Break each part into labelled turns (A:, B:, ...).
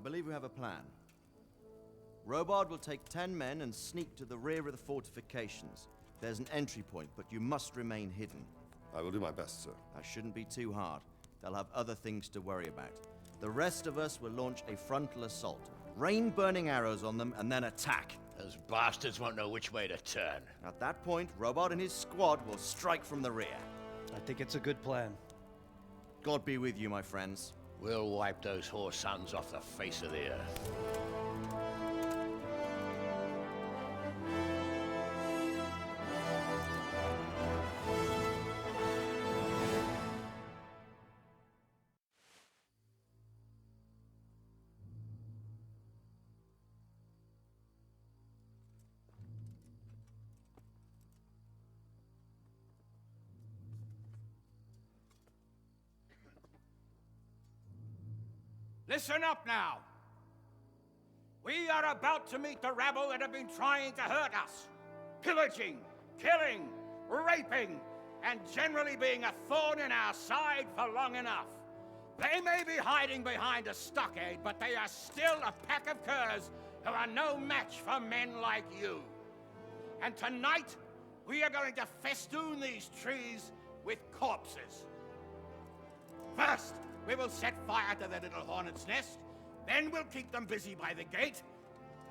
A: believe we have a plan. Robard will take 10 men and sneak to the rear of the fortifications. There's an entry point, but you must remain hidden.
B: I will do my best, sir.
A: That shouldn't be too hard. They'll have other things to worry about. The rest of us will launch a frontal assault. Rain burning arrows on them and then attack.
C: Those bastards won't know which way to turn.
A: At that point, Robard and his squad will strike from the rear.
D: I think it's a good plan.
A: God be with you, my friends.
C: We'll wipe those whore sons off the face of the earth.
E: Listen up now. We are about to meet the rabble that have been trying to hurt us. Pillaging, killing, raping, and generally being a thorn in our side for long enough. They may be hiding behind a stockade, but they are still a pack of curs who are no match for men like you. And tonight, we are going to festoon these trees with corpses. First, we will set fire to their little hornet's nest. Then we'll keep them busy by the gate.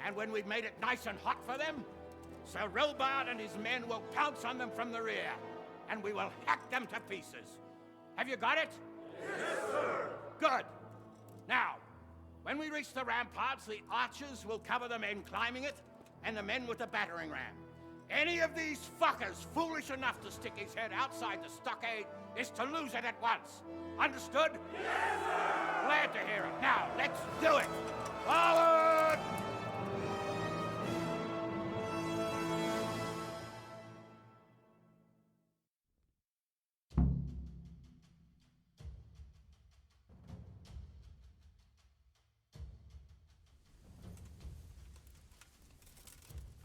E: And when we've made it nice and hot for them, Sir Robard and his men will pounce on them from the rear. And we will hack them to pieces. Have you got it?
B: Yes, sir!
E: Good. Now, when we reach the ramparts, the archers will cover the men climbing it, and the men with the battering ram. Any of these fuckers foolish enough to stick his head outside the stockade is to lose it at once. Understood?
B: Yes, sir!
E: Glad to hear it. Now, let's do it! Forward!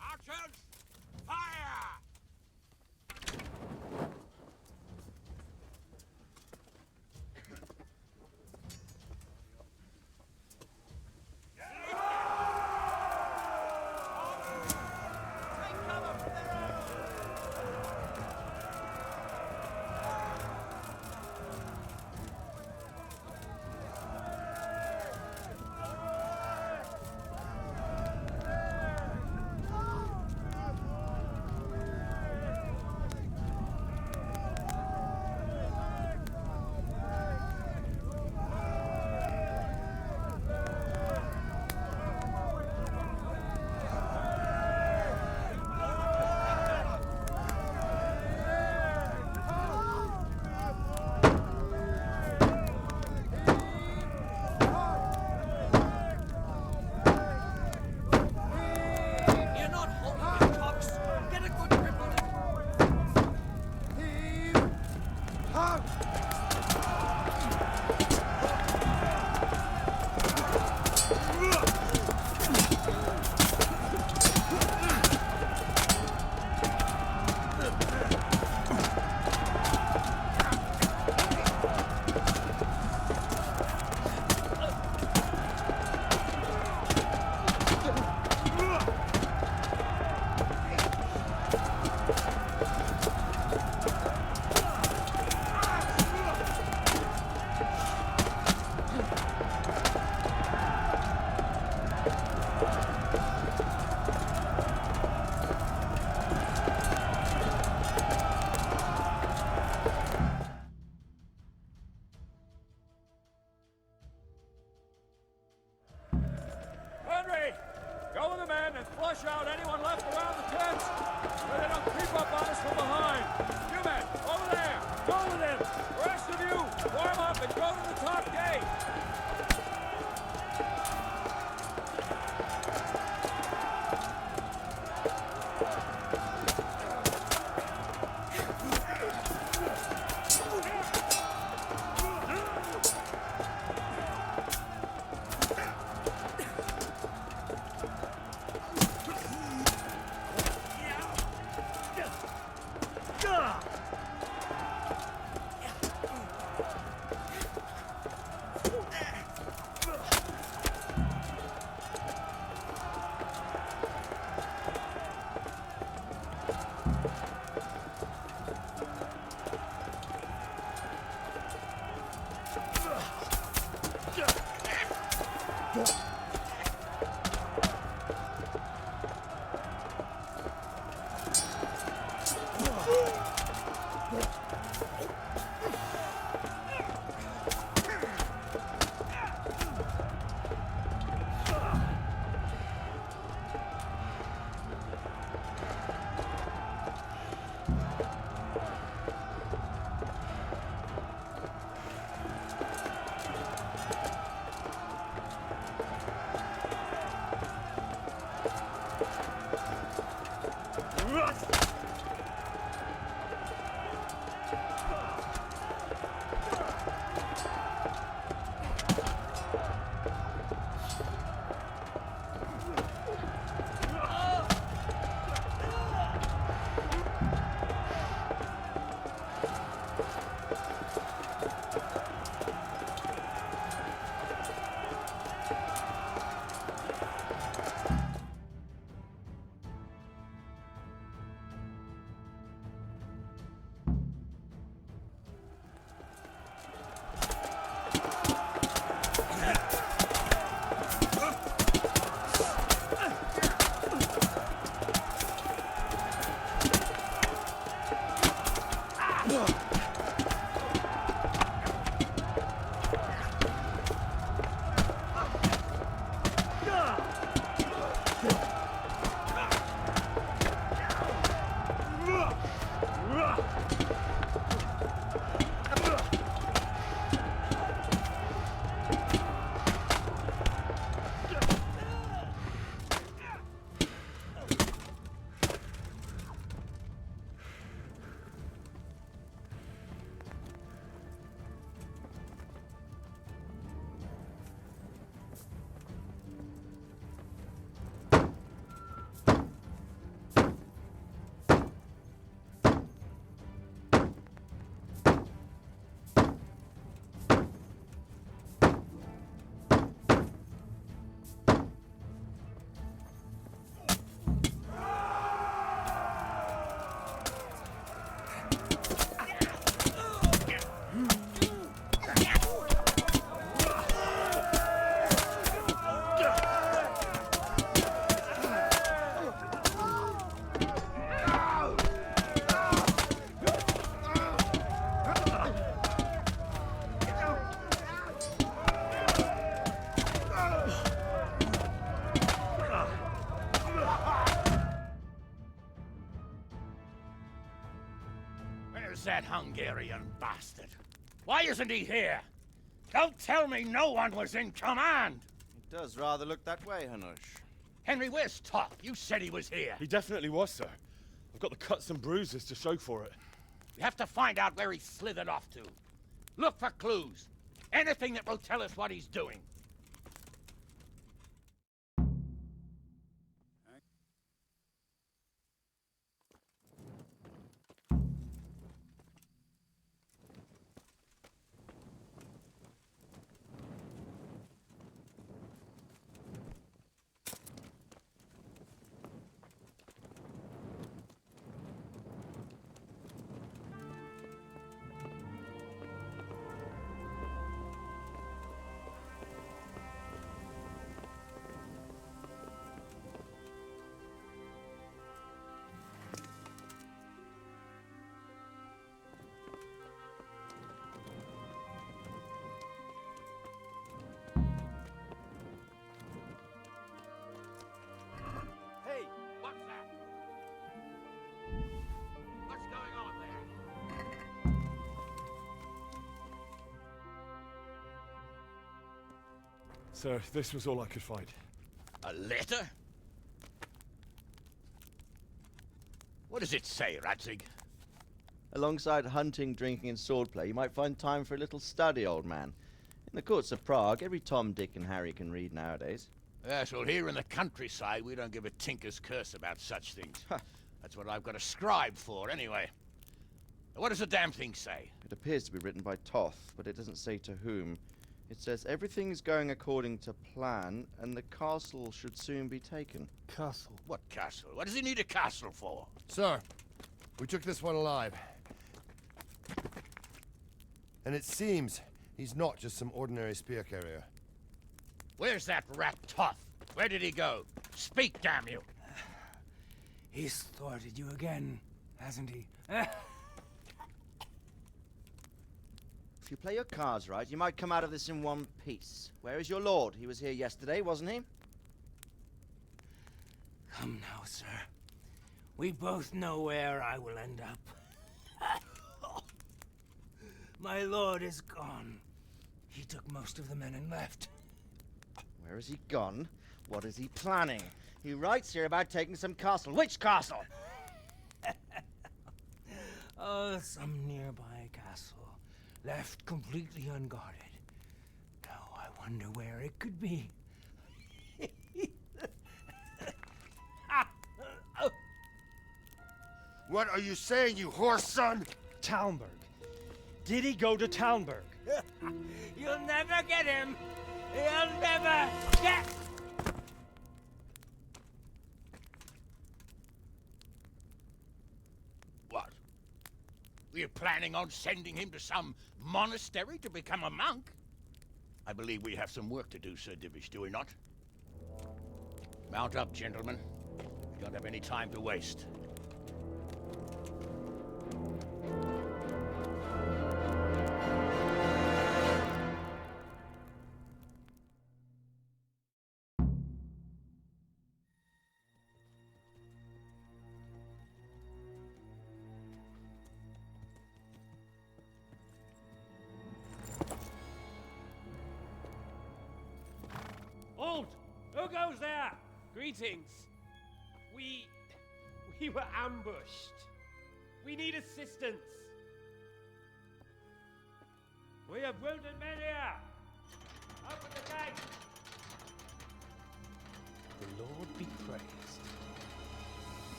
E: Archers, fire!
F: Go with the men and flush out anyone left around the tents so they don't creep up on us from behind. You men, over there, go with them. The rest of you, warm up and go to the top gate.
E: Where's that Hungarian bastard? Why isn't he here? Don't tell me no one was in command!
A: It does rather look that way, Hanush.
E: Henry, where's Toth? You said he was here.
F: He definitely was, sir. I've got the cuts and bruises to show for it.
E: We have to find out where he slithered off to. Look for clues. Anything that will tell us what he's doing. What's that? What's going on there?
F: Sir, this was all I could find.
E: A letter? What does it say, Radzig?
A: Alongside hunting, drinking, and swordplay, you might find time for a little study, old man. In the courts of Prague, every Tom, Dick, and Harry can read nowadays.
E: Yes, well, here in the countryside, we don't give a tinker's curse about such things. That's what I've got a scribe for, anyway. What does the damn thing say?
A: It appears to be written by Toth, but it doesn't say to whom. It says everything's going according to plan, and the castle should soon be taken.
D: Castle.
E: What castle? What does he need a castle for?
B: Sir, we took this one alive. And it seems he's not just some ordinary spear carrier.
C: Where's that rat Toth? Where did he go? Speak, damn you!
G: He's thwarted you again, hasn't he?
A: If you play your cards right, you might come out of this in one piece. Where is your lord? He was here yesterday, wasn't he?
G: Come now, sir. We both know where I will end up. My lord is gone. He took most of the men and left.
A: Where has he gone? What is he planning? He writes here about taking some castle. Which castle?
G: Oh, some nearby castle. Left completely unguarded. Now I wonder where it could be.
B: What are you saying, you horse son?
D: Talmberg. Did he go to Talmberg?
G: You'll never get him! You'll never get...
C: What? Were you planning on sending him to some monastery to become a monk? I believe we have some work to do, Sir Divish, do we not? Mount up, gentlemen. We don't have any time to waste.
F: Halt! Who goes there? Greetings. We were ambushed. We need assistance. We have wounded men here. Open the gate.
G: The Lord be praised.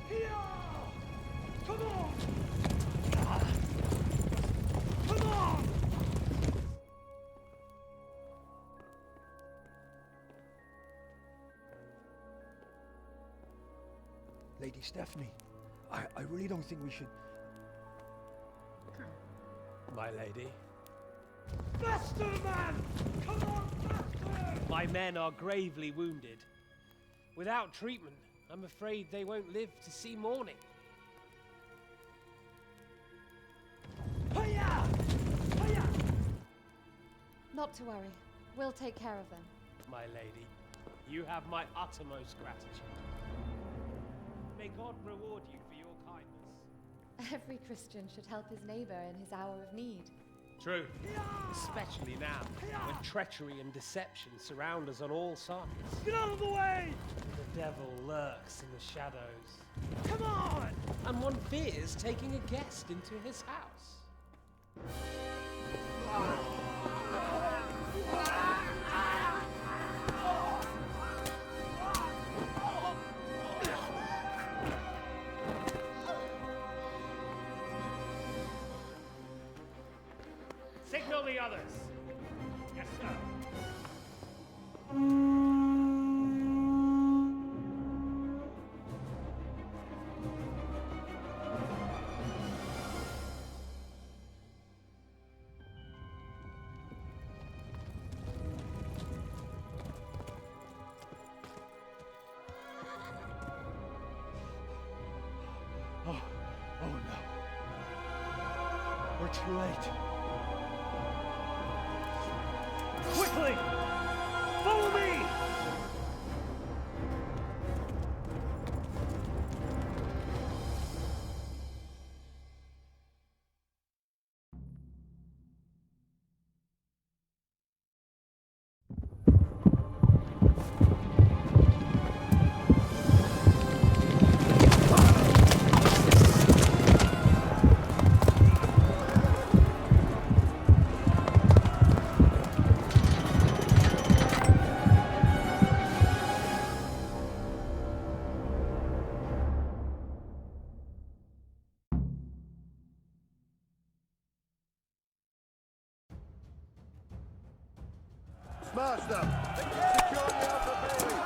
F: Here! Come on! Come on!
D: Lady Stephanie, I really don't think we should...
F: My lady. Faster, man! Come on, faster! My men are gravely wounded. Without treatment, I'm afraid they won't live to see morning. Hiya! Hiya!
H: Not to worry. We'll take care of them.
F: My lady, you have my uttermost gratitude. May God reward you for your kindness.
H: Every Christian should help his neighbor in his hour of need.
F: True. Especially now, when treachery and deception surround us on all sides. Get out of the way!
G: The devil lurks in the shadows.
F: Come on! And one fears taking a guest into his house. Signal the others. Yes, sir.
D: Oh no. We're too late. Quickly! Follow me!
B: Smash them! Secure the Alpha Bailey!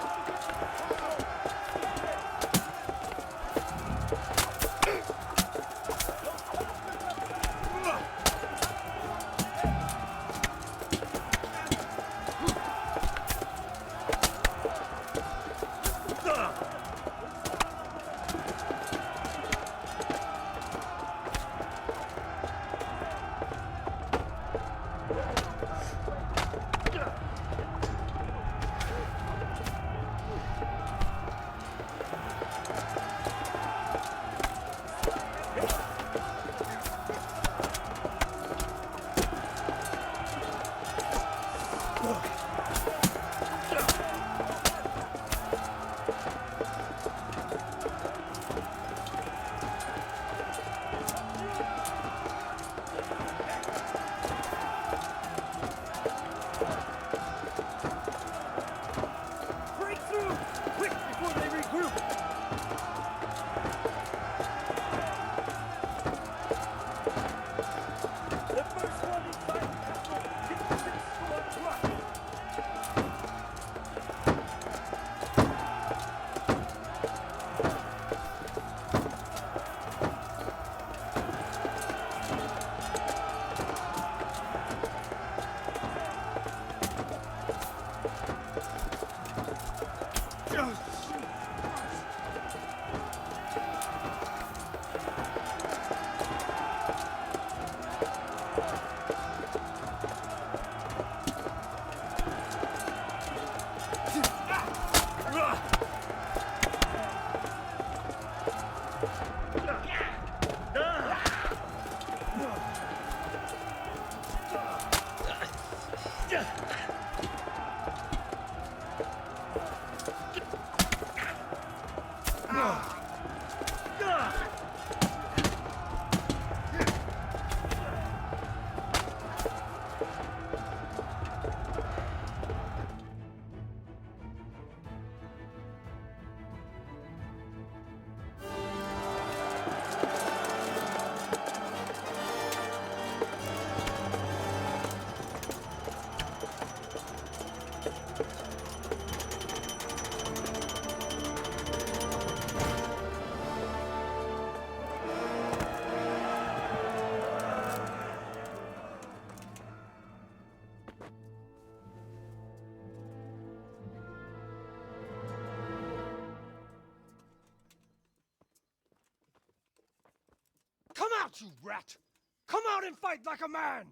D: out, you rat! Come out and fight like a man!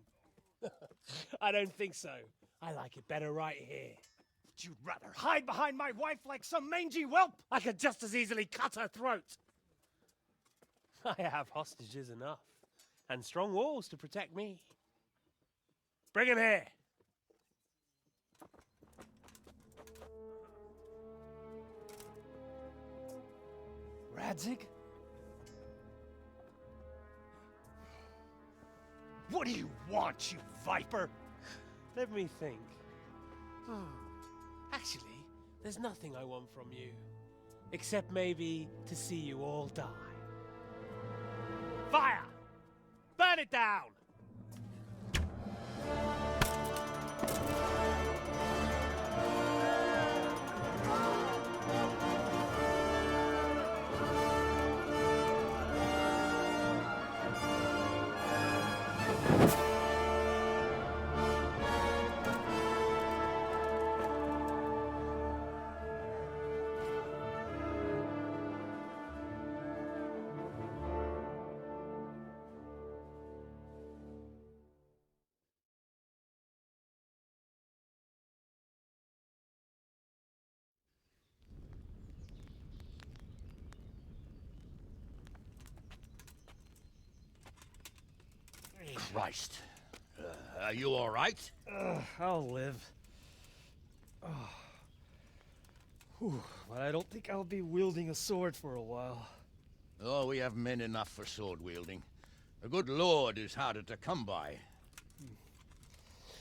F: I don't think so. I like it better right here.
D: But you'd rather hide behind my wife like some mangy whelp?
F: I could just as easily cut her throat. I have hostages enough, and strong walls to protect me. Bring him here.
D: Radzig? What do you want, you viper?
F: Let me think. Actually, there's nothing I want from you. Except maybe to see you all die. Fire! Burn it down!
C: Christ. Are you all right?
D: I'll live. But I don't think I'll be wielding a sword for a while.
C: Oh, we have men enough for sword wielding. A good lord is harder to come by.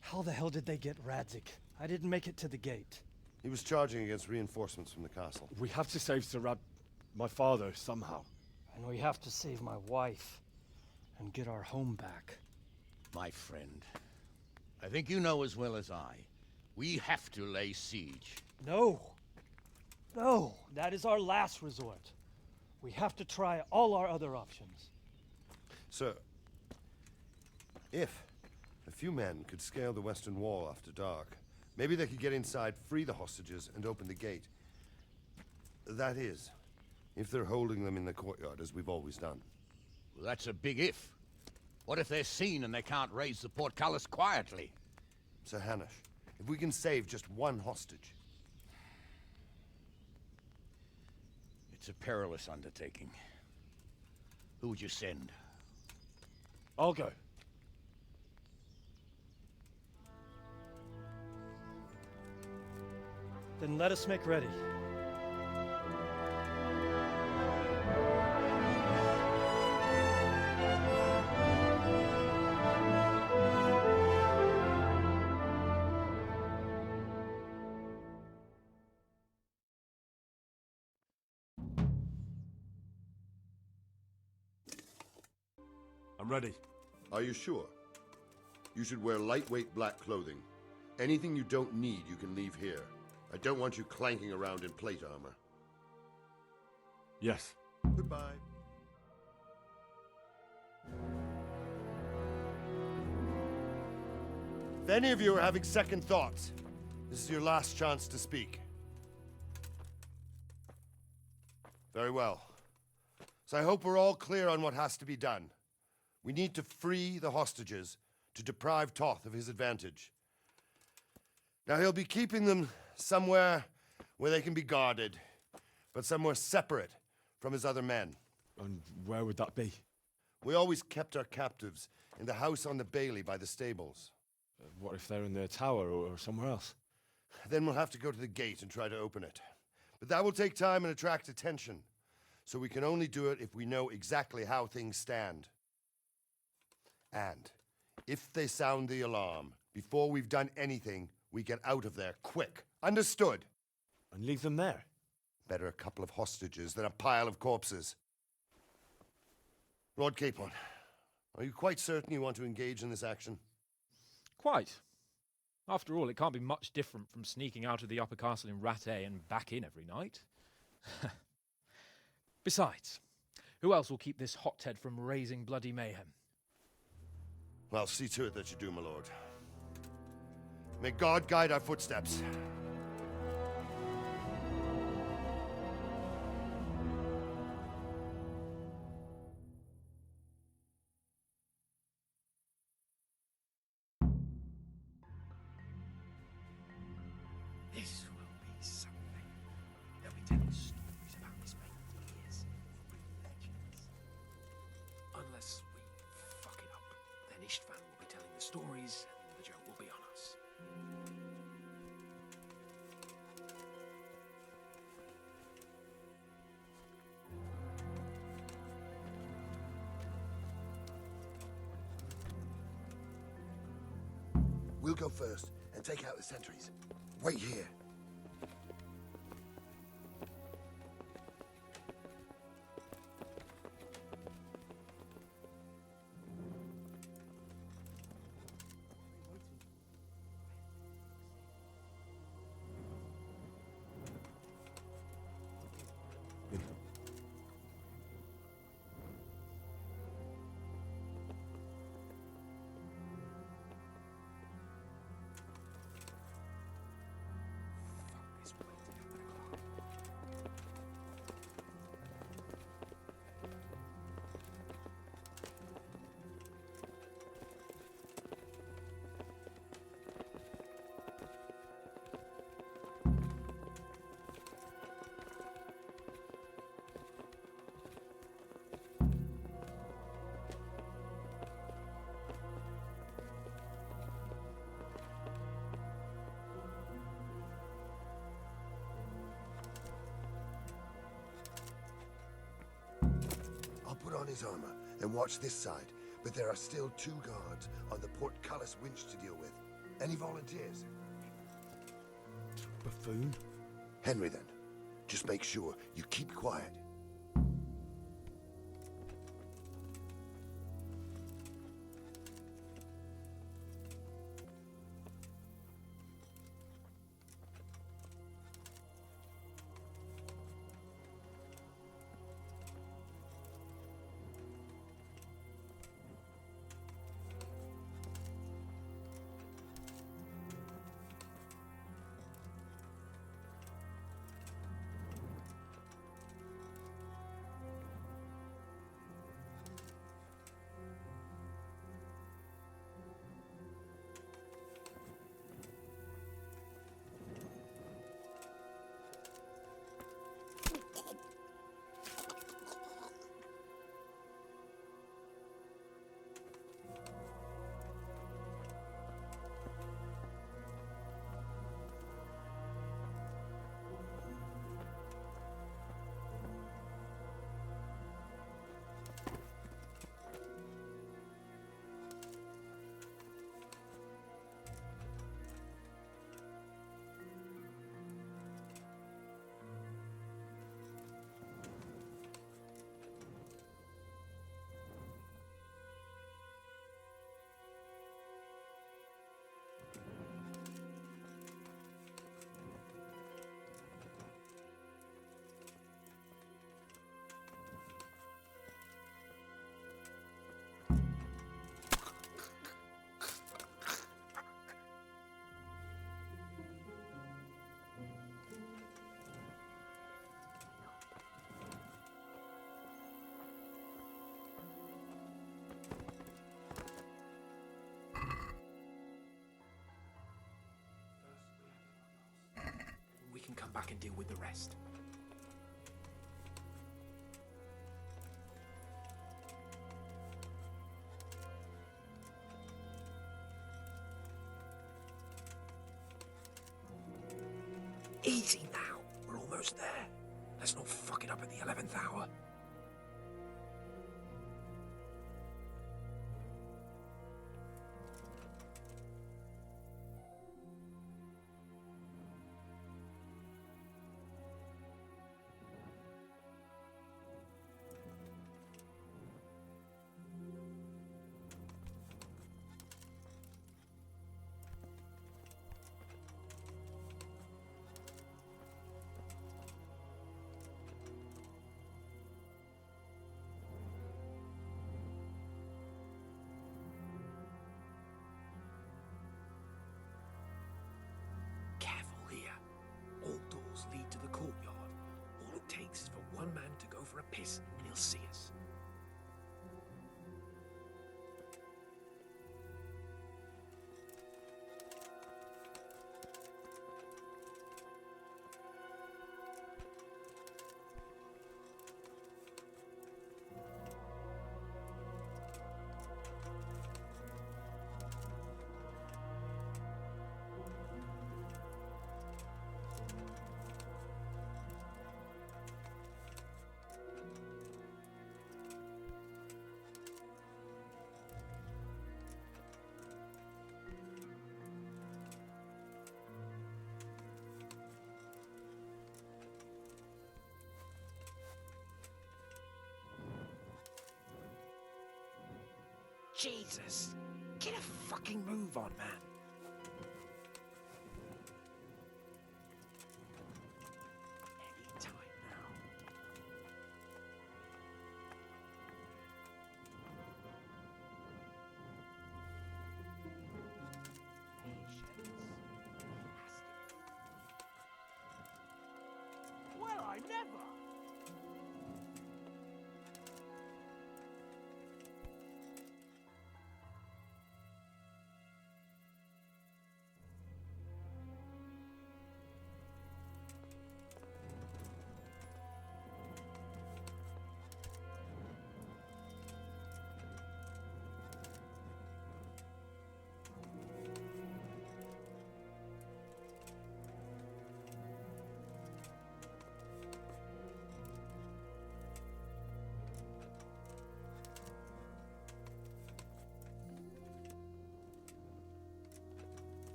D: How the hell did they get Radzig? I didn't make it to the gate.
B: He was charging against reinforcements from the castle.
I: We have to save Sir my father, somehow.
D: And we have to save my wife and get our home back.
C: My friend, I think you know as well as I. We have to lay siege.
D: No. No, that is our last resort. We have to try all our other options.
B: Sir, if a few men could scale the western wall after dark, maybe they could get inside, free the hostages, and open the gate. That is, if they're holding them in the courtyard, as we've always done.
C: Well, that's a big if. What if they're seen and they can't raise the portcullis quietly?
B: Sir Hanush, if we can save just one hostage.
C: It's a perilous undertaking. Who would you send?
I: I'll go.
D: Then let us make ready.
I: I'm ready.
B: Are you sure? You should wear lightweight black clothing. Anything you don't need, you can leave here. I don't want you clanking around in plate armor.
I: Yes.
B: Goodbye. If any of you are having second thoughts, this is your last chance to speak. Very well. So I hope we're all clear on what has to be done. We need to free the hostages to deprive Toth of his advantage. Now he'll be keeping them somewhere where they can be guarded, but somewhere separate from his other men.
I: And where would that be?
B: We always kept our captives in the house on the Bailey by the stables.
I: What if they're in their tower or somewhere else?
B: Then we'll have to go to the gate and try to open it. But that will take time and attract attention. So we can only do it if we know exactly how things stand. And if they sound the alarm, before we've done anything, we get out of there quick. Understood?
I: And leave them there?
B: Better a couple of hostages than a pile of corpses. Lord Capon, are you quite certain you want to engage in this action?
J: Quite. After all, it can't be much different from sneaking out of the upper castle in Rattay and back in every night. Besides, who else will keep this hothead from raising bloody mayhem?
B: Well, see to it that you do, my lord. May God guide our footsteps. We'll go first and take out the sentries. Wait here. I'll put on his armor and watch this side, but there are still 2 guards on the portcullis winch to deal with. Any volunteers?
I: Buffoon?
B: Henry, then. Just make sure you keep quiet.
G: We can come back and deal with the rest. Easy now. We're almost there. Let's not fuck it up at the 11th hour.
F: Jesus! Get a fucking move on, man. Any time now.
G: Well, I never!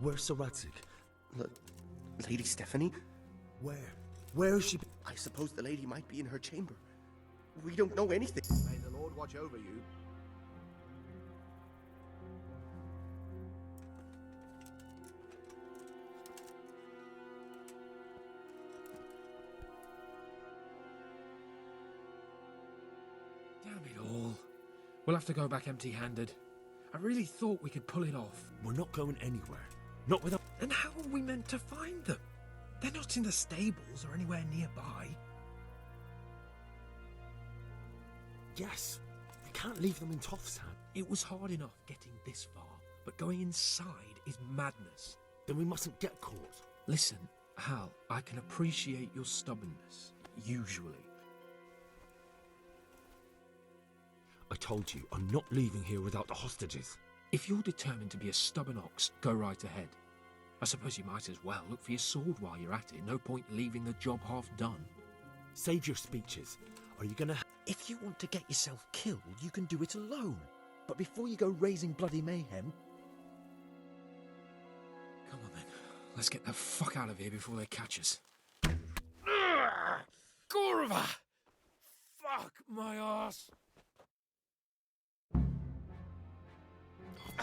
K: Where's Sir Radzig?
L: Lady Stephanie?
K: Where? Where is she?
L: I suppose the lady might be in her chamber. We don't know anything.
M: May the Lord watch over you.
J: Damn it all. We'll have to go back empty-handed. I really thought we could pull it off.
K: We're not going anywhere. Not without...
F: And how are we meant to find them? They're not in the stables or anywhere nearby.
K: Yes. We can't leave them in Toth's hand.
F: It was hard enough getting this far, but going inside is madness.
K: Then we mustn't get caught.
F: Listen, Hal, I can appreciate your stubbornness, usually.
K: I told you, I'm not leaving here without the hostages.
F: If you're determined to be a stubborn ox, go right ahead. I suppose you might as well look for your sword while you're at it. No point leaving the job half done.
K: Save your speeches. Are you gonna...
N: If you want to get yourself killed, you can do it alone. But before you go raising bloody mayhem...
F: Come on then. Let's get the fuck out of here before they catch us. Gorva! Fuck my ass!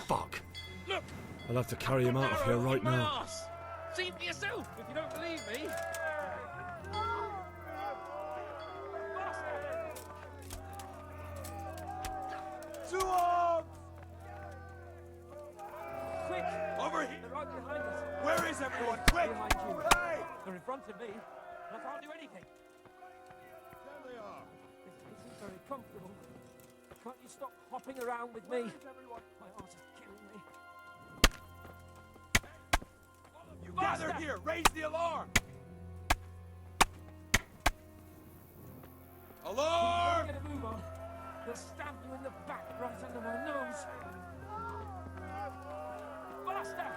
K: Fuck.
F: Look!
K: I'll have to carry him out of here right now.
F: Ass. See for yourself if you don't believe me.
E: Quick! Over here!
F: They're right behind us.
E: Where is everyone? Quick!
F: Behind you.
E: Hey!
F: They're in front of me. And I can't do anything.
B: There they are.
F: This isn't very comfortable. Can't you stop hopping around with me? My heart is killing me.
E: You gather here! Raise the alarm! Alarm!
F: Get a move on. They'll stab you in the back right under my nose. Faster!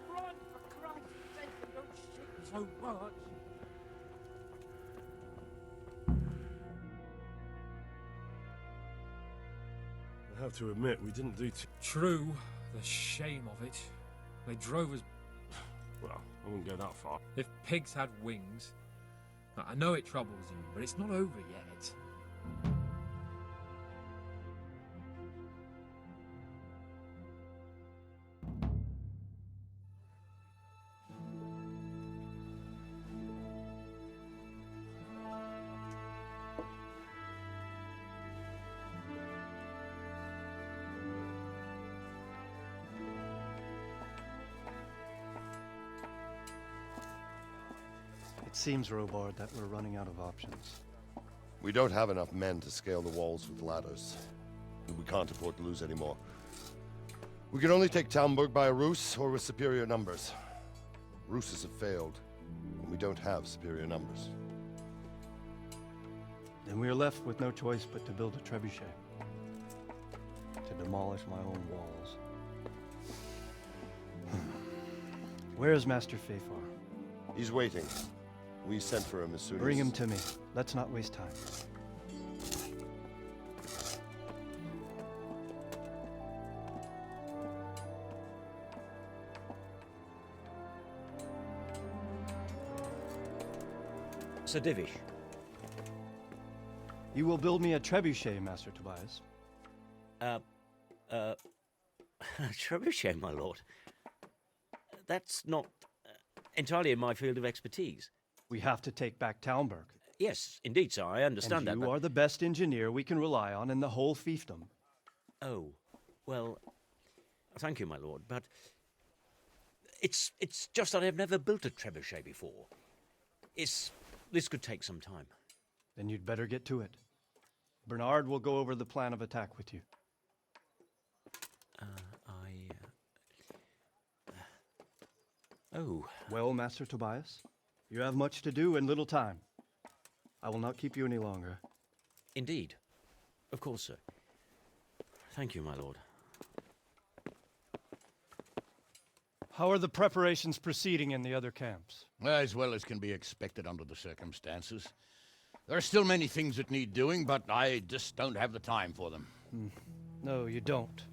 F: Run, for Christ's sake, and don't shake me so much.
K: I have to admit, we didn't do too...
F: True, the shame of it. They drove us.
K: Well, I wouldn't go that far.
F: If pigs had wings. I know it troubles you, but it's not over yet.
O: It seems, Robard, that we're running out of options.
B: We don't have enough men to scale the walls with ladders. And we can't afford to lose any more. We can only take Talmberg by a ruse or with superior numbers. Ruses have failed, and we don't have superior numbers.
O: Then we are left with no choice but to build a trebuchet. To demolish my own walls. Where is Master Fafar?
B: He's waiting. We sent for him as soon as...
O: Bring him to me. Let's not waste time.
M: Sir Divish.
O: You will build me a trebuchet, Master Tobias.
M: Trebuchet, my lord. That's not entirely in my field of expertise.
O: We have to take back Talmberg.
M: Yes, indeed, sir. I understand that.
O: You are the best engineer we can rely on in the whole fiefdom.
M: Oh, well, thank you, my lord, but it's just that I've never built a trebuchet before. This could take some time.
O: Then you'd better get to it. Bernard will go over the plan of attack with you.
M: Oh.
O: Well, Master Tobias, you have much to do and little time. I will not keep you any longer.
M: Indeed. Of course, sir. Thank you, my lord.
D: How are the preparations proceeding in the other camps?
C: As well as can be expected under the circumstances. There are still many things that need doing, but I just don't have the time for them.
D: No, you don't.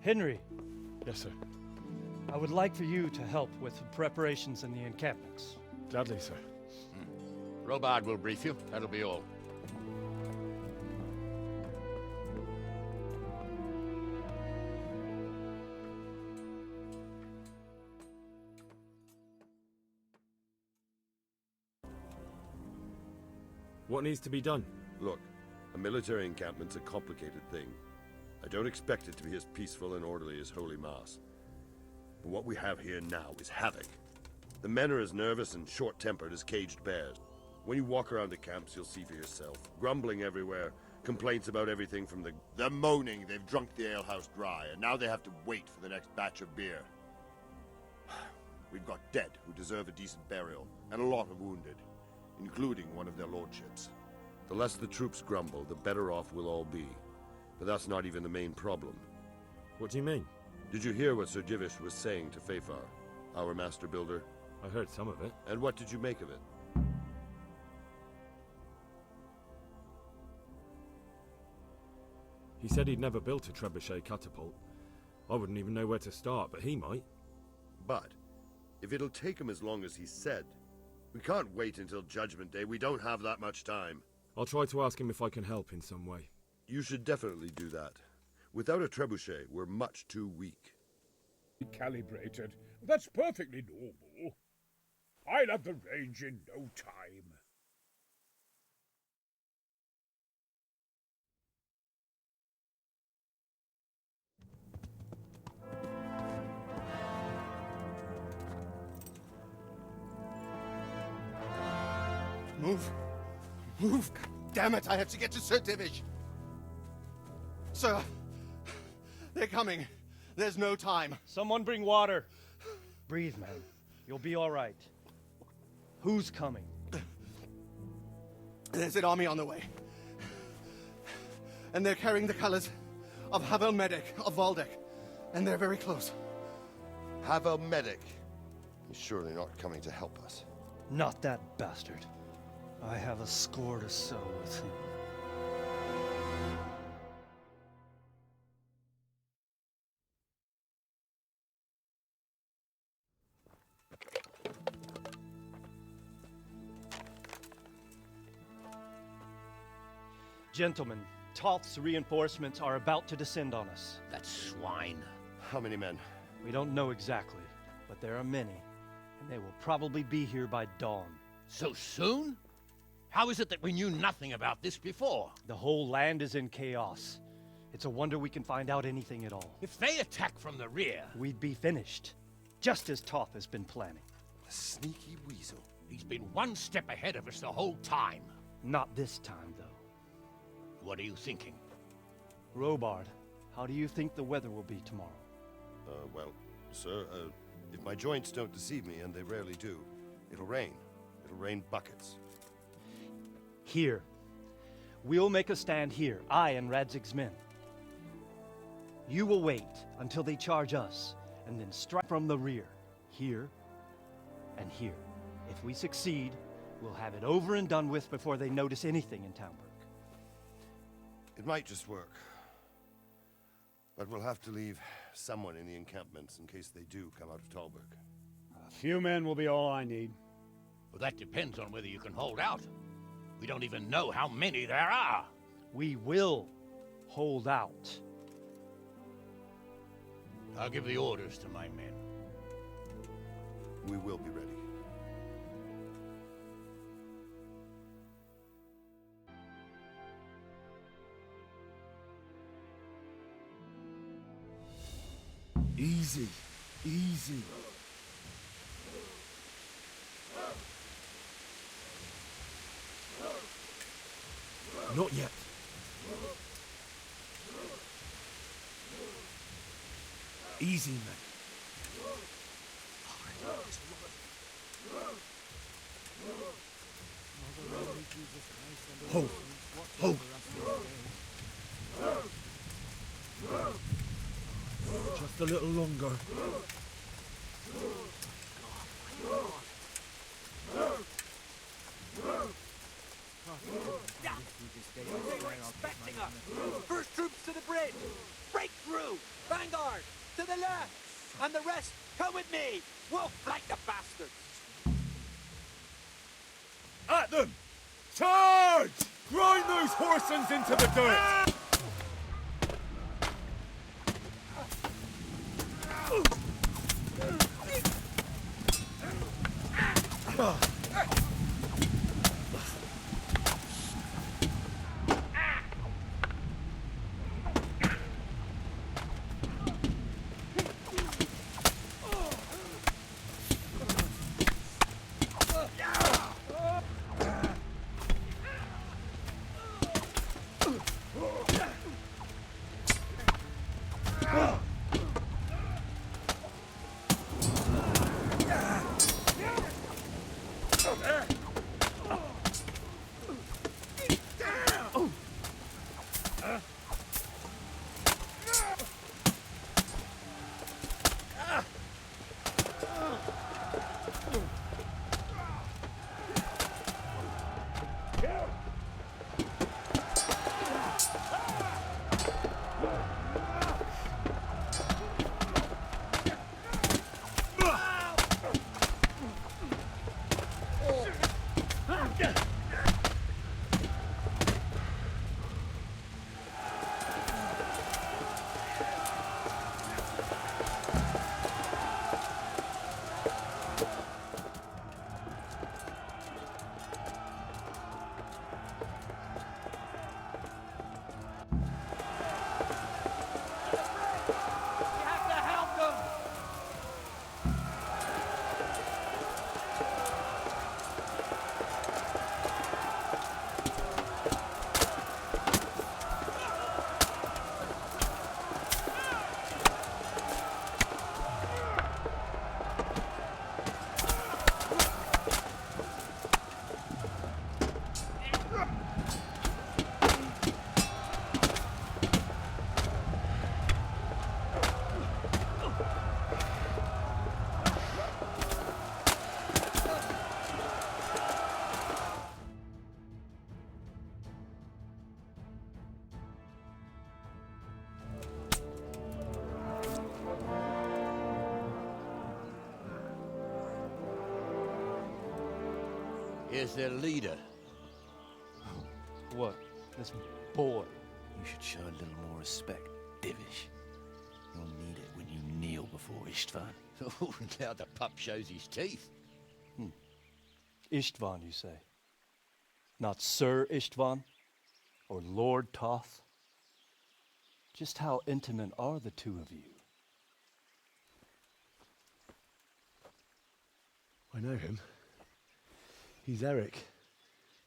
D: Henry.
I: Yes, sir.
D: I would like for you to help with the preparations in the encampments.
I: Gladly, sir.
C: Robard will brief you. That'll be all.
K: What needs to be done?
B: Look, a military encampment's a complicated thing. I don't expect it to be as peaceful and orderly as Holy Mass. But what we have here now is havoc. The men are as nervous and short-tempered as caged bears. When you walk around the camps, you'll see for yourself. Grumbling everywhere, complaints about everything from the moaning they've drunk the alehouse dry, and now they have to wait for the next batch of beer. We've got dead who deserve a decent burial, and a lot of wounded, including one of their lordships. The less the troops grumble, the better off we'll all be. But that's not even the main problem.
K: What do you mean?
B: Did you hear what Sir Divish was saying to Fafar, our master builder?
K: I heard some of it.
B: And what did you make of it?
K: He said he'd never built a trebuchet catapult. I wouldn't even know where to start, but he might.
B: But if it'll take him as long as he said, we can't wait until Judgment Day. We don't have that much time.
K: I'll try to ask him if I can help in some way.
B: You should definitely do that. Without a trebuchet, we're much too weak.
P: Calibrated. That's perfectly normal. I'll have the range in no time.
L: Move. Move. God damn it, I have to get to Sir Divish. Sir, they're coming. There's no time.
D: Someone bring water. Breathe, man. You'll be all right. Who's coming?
L: There's an army on the way. And they're carrying the colors of Havel Medic of Valdek. And they're very close.
B: Havel Medic? He's surely not coming to help us.
D: Not that bastard. I have a score to settle with him. Gentlemen, Toth's reinforcements are about to descend on us.
C: That swine.
B: How many men?
D: We don't know exactly, but there are many, and they will probably be here by dawn.
C: So soon? How is it that we knew nothing about this before?
D: The whole land is in chaos. It's a wonder we can find out anything at all.
C: If they attack from the rear...
D: we'd be finished, just as Toth has been planning.
B: The sneaky weasel.
C: He's been one step ahead of us the whole time.
D: Not this time, though.
C: What are you thinking?
D: Robard, how do you think the weather will be tomorrow?
B: Well, sir, if my joints don't deceive me, and they rarely do, it'll rain. It'll rain buckets.
D: Here. We'll make a stand here, I and Radzig's men. You will wait until they charge us,
O: and then strike from the rear, here and here. If we succeed, we'll have it over and done with before they notice anything in Talmberg.
B: It might just work. But we'll have to leave someone in the encampments in case they do come out of Talmberg.
P: A few men will be all I need.
C: Well, that depends on whether you can hold out. We don't even know how many there are.
O: We will hold out.
C: I'll give the orders to my men.
B: We will be ready.
I: Easy, easy. Not yet. Easy, man. Hold. Hold. Just a little longer.
Q: They were expecting us! First troops to the bridge! Break through! Vanguard! To the left! And the rest, come with me! We'll flank the bastards!
P: At them! Charge! Grind those horsens into the dirt!
C: Here's their leader.
O: What? This boy?
R: You should show a little more respect, Divish. You'll need it when you kneel before Istvan.
C: Oh, now the pup shows his teeth.
O: Istvan, you say? Not Sir Istvan? Or Lord Toth? Just how intimate are the two of you?
I: I know him. He's Eric,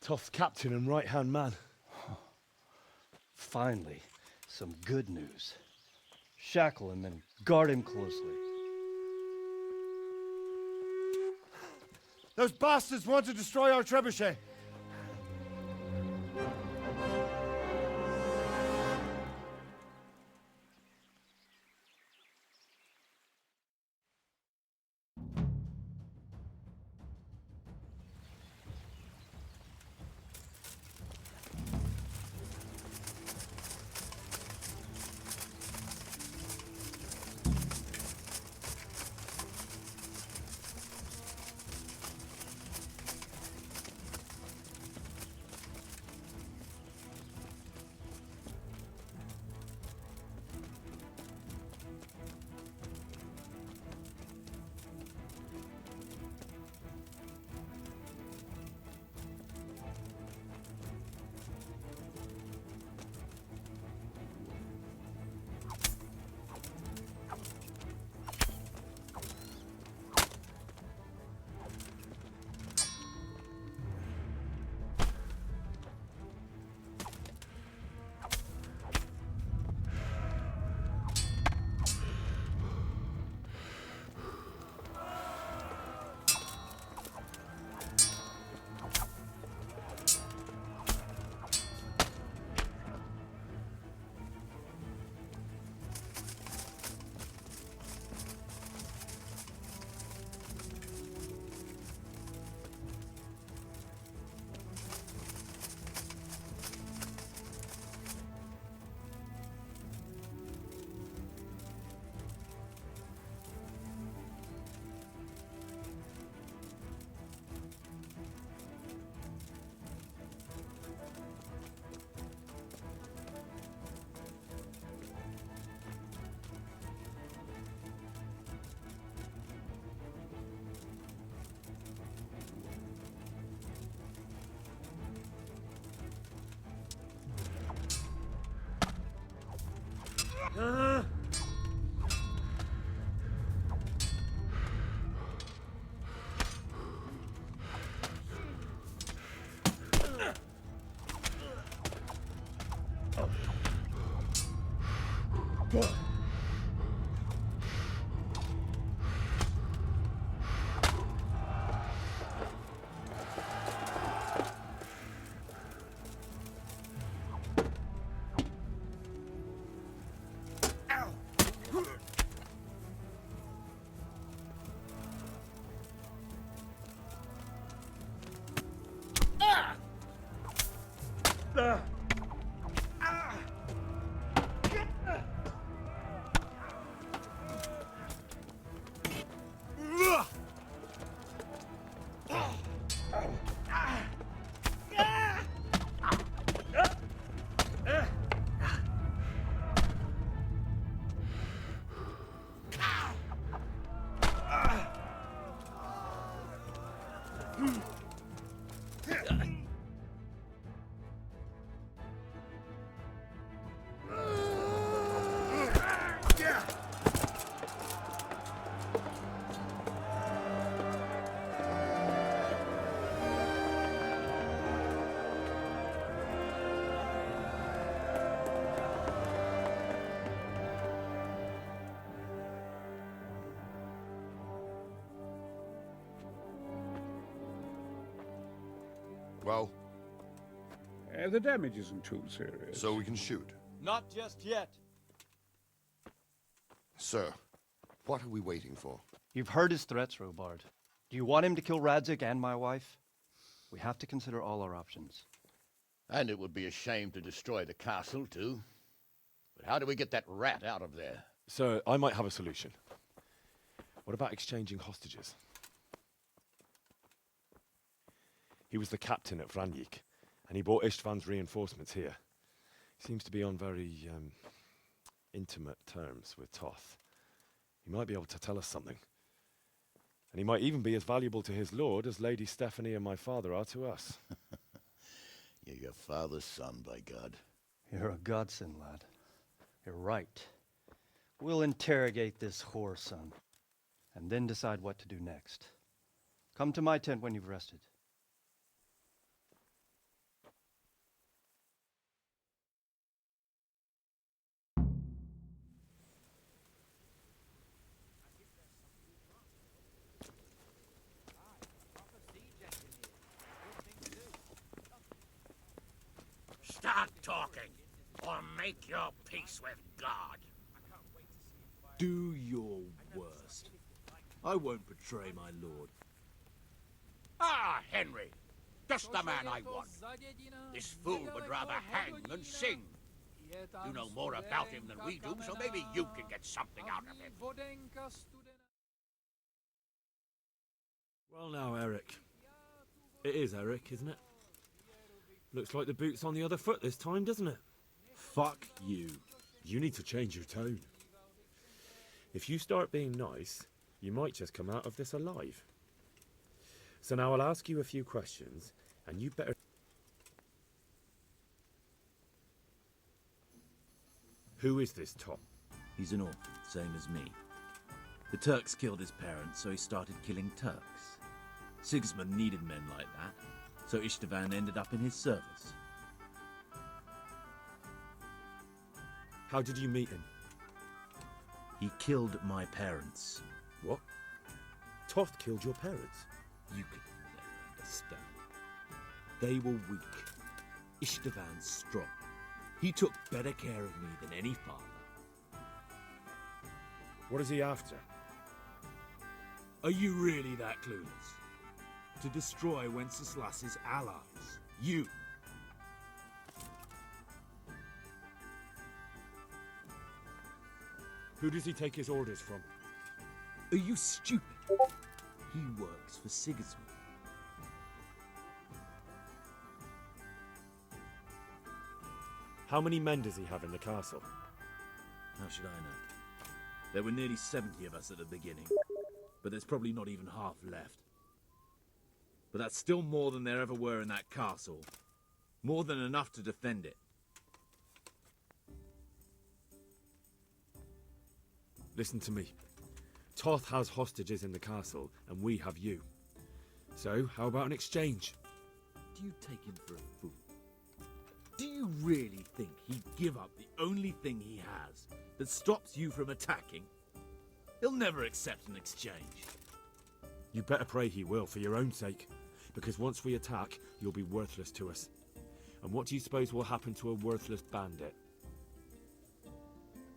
I: Toth's captain and right-hand man.
O: Finally, some good news. Shackle him and guard him closely.
B: Those bastards want to destroy our trebuchet. Well?
P: The damage isn't too serious.
B: So we can shoot.
O: Not just yet.
B: Sir, what are we waiting for?
O: You've heard his threats, Robard. Do you want him to kill Radzik and my wife? We have to consider all our options.
C: And it would be a shame to destroy the castle, too. But how do we get that rat out of there?
K: Sir, I might have a solution. What about exchanging hostages? He was the captain at Vranik, and he brought Istvan's reinforcements here. He seems to be on very, intimate terms with Toth. He might be able to tell us something. And he might even be as valuable to his lord as Lady Stephanie and my father are to us.
C: You're your father's son, by God.
O: You're a godsend, lad. You're right. We'll interrogate this whore son, and then decide what to do next. Come to my tent when you've rested.
C: Start talking, or make your peace with God.
S: Do your worst. I won't betray my lord.
C: Ah, Henry. Just the man I want. This fool would rather hang than sing. You know more about him than we do, so maybe you can get something out of him.
K: Well now, Eric. It is Eric, isn't it? Looks like the boot's on the other foot this time, doesn't it?
S: Fuck you.
K: You need to change your tone. If you start being nice, you might just come out of this alive. So now I'll ask you a few questions, and you better... Who is this Tom?
R: He's an orphan, same as me. The Turks killed his parents, so he started killing Turks. Sigismund needed men like that, so Istvan ended up in his service.
K: How did you meet him?
R: He killed my parents.
K: What? Toth killed your parents?
S: You can never understand. They were weak. Istvan's strong. He took better care of me than any father.
K: What is he after?
S: Are you really that clueless? To destroy Wenceslas's allies. You.
K: Who does he take his orders from?
S: Are you stupid? He works for Sigismund.
K: How many men does he have in the castle?
R: How should I know? There were nearly 70 of us at the beginning, but there's probably not even half left. But that's still more than there ever were in that castle. More than enough to defend it.
K: Listen to me. Toth has hostages in the castle, and we have you. So, how about an exchange?
R: Do you take him for a fool? Do you really think he'd give up the only thing he has that stops you from attacking? He'll never accept an exchange.
K: You better pray he will, for your own sake. Because once we attack, you'll be worthless to us. And what do you suppose will happen to a worthless bandit?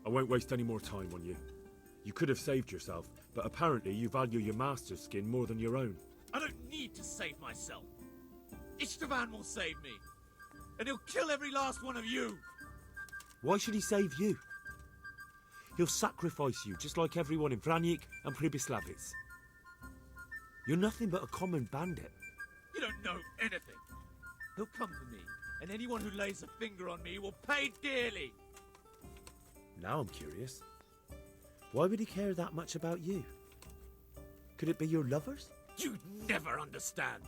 K: I won't waste any more time on you. You could have saved yourself, but apparently you value your master's skin more than your own.
R: I don't need to save myself. Istvan will save me. And he'll kill every last one of you.
K: Why should he save you? He'll sacrifice you, just like everyone in Vranik and Pribyslavitz. You're nothing but a common bandit.
R: You don't know anything. He'll come for me, and anyone who lays a finger on me will pay dearly.
K: Now I'm curious. Why would he care that much about you? Could it be your lovers?
R: You'd never understand.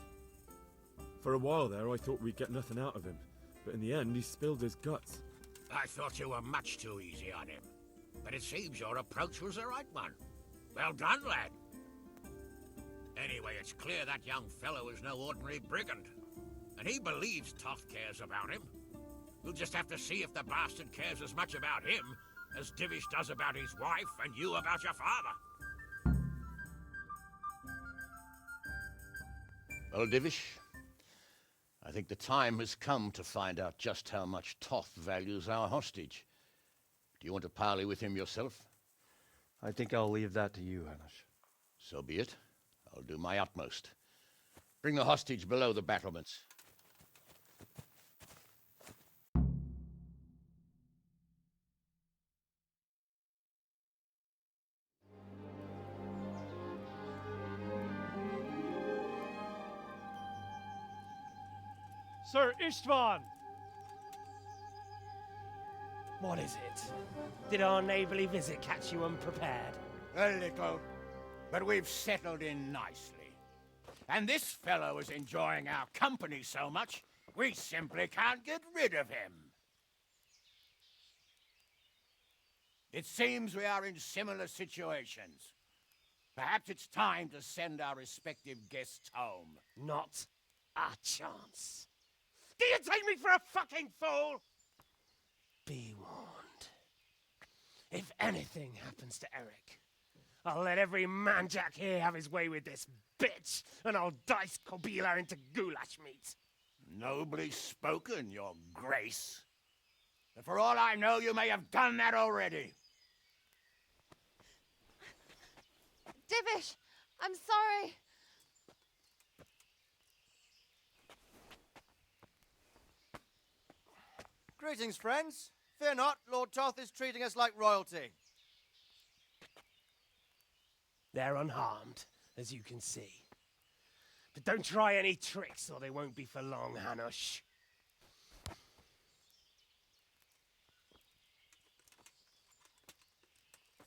K: For a while there, I thought we'd get nothing out of him. But in the end, he spilled his guts.
C: I thought you were much too easy on him. But it seems your approach was the right one. Well done, lad. Anyway, it's clear that young fellow is no ordinary brigand. And he believes Toth cares about him. We'll just have to see if the bastard cares as much about him as Divish does about his wife and you about your father. Well, Divish, I think the time has come to find out just how much Toth values our hostage. Do you want to parley with him yourself?
O: I think I'll leave that to you, Hanish.
C: So be it. I'll do my utmost. Bring the hostage below the battlements.
D: Sir Istvan!
F: What is it? Did our neighborly visit catch you unprepared?
E: A little, but we've settled in nicely. And this fellow is enjoying our company so much, we simply can't get rid of him. It seems we are in similar situations. Perhaps it's time to send our respective guests home.
F: Not a chance. Do you take me for a fucking fool? Be warned. If anything happens to Eric, I'll let every manjack here have his way with this bitch, and I'll dice Kobila into goulash meat.
E: Nobly spoken, your grace. But for all I know, you may have done that already.
H: Divish, I'm sorry.
A: Greetings, friends. Fear not, Lord Toth is treating us like royalty.
F: They're unharmed, as you can see. But don't try any tricks, or they won't be for long, Hanush.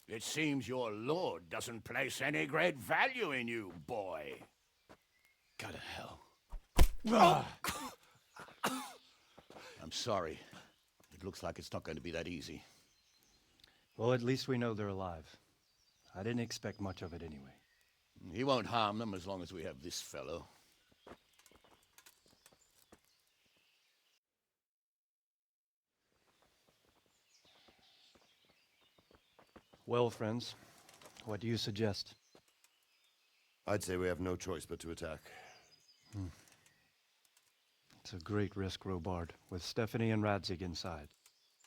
E: It seems your lord doesn't place any great value in you, boy.
C: Go to hell. I'm sorry. It looks like it's not going to be that easy.
O: Well, at least we know they're alive. I didn't expect much of it anyway.
C: He won't harm them as long as we have this fellow.
O: Well, friends, what do you suggest?
B: I'd say we have no choice but to attack.
O: It's a great risk, Robard, with Stephanie and Radzig inside.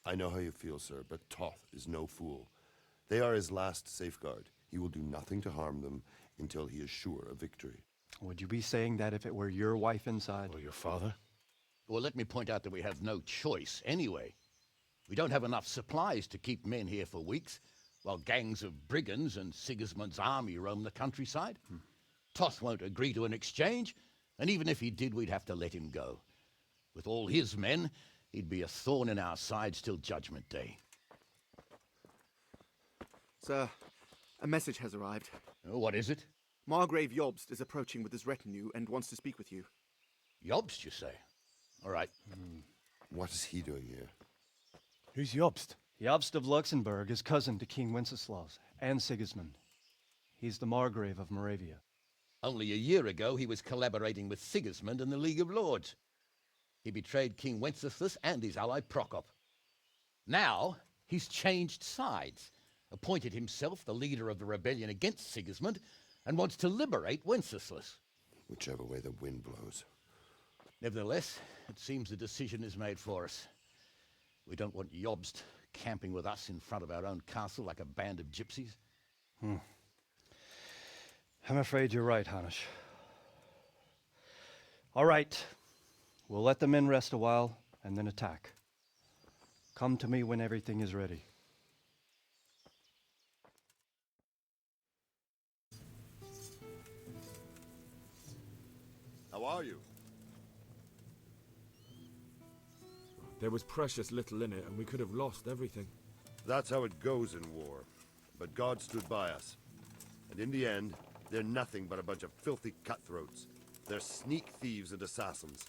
B: I know how you feel, sir, but Toth is no fool. They are his last safeguard. He will do nothing to harm them until he is sure of victory.
O: Would you be saying that if it were your wife inside?
K: Or your father?
C: Well, let me point out that we have no choice anyway. We don't have enough supplies to keep men here for weeks, while gangs of brigands and Sigismund's army roam the countryside. Toth won't agree to an exchange, and even if he did, we'd have to let him go. With all his men, he'd be a thorn in our sides till Judgment Day.
L: Sir, a message has arrived.
C: Oh, what is it?
L: Margrave Jobst is approaching with his retinue and wants to speak with you.
C: Jobst, you say? All right.
B: What is he doing here?
O: Who's Jobst? Jobst of Luxembourg is cousin to King Wenceslaus and Sigismund. He's the Margrave of Moravia.
C: Only a year ago, he was collaborating with Sigismund and the League of Lords. He betrayed King Wenceslas and his ally Prokop. Now, he's changed sides, appointed himself the leader of the rebellion against Sigismund, and wants to liberate Wenceslas.
B: Whichever way the wind blows.
C: Nevertheless, it seems the decision is made for us. We don't want Jobst camping with us in front of our own castle like a band of gypsies.
O: I'm afraid you're right, Hanish. All right. We'll let the men rest a while and then attack. Come to me when everything is ready.
B: How are you?
K: There was precious little in it, and we could have lost everything.
B: That's how it goes in war. But God stood by us. And in the end, they're nothing but a bunch of filthy cutthroats. They're sneak thieves and assassins.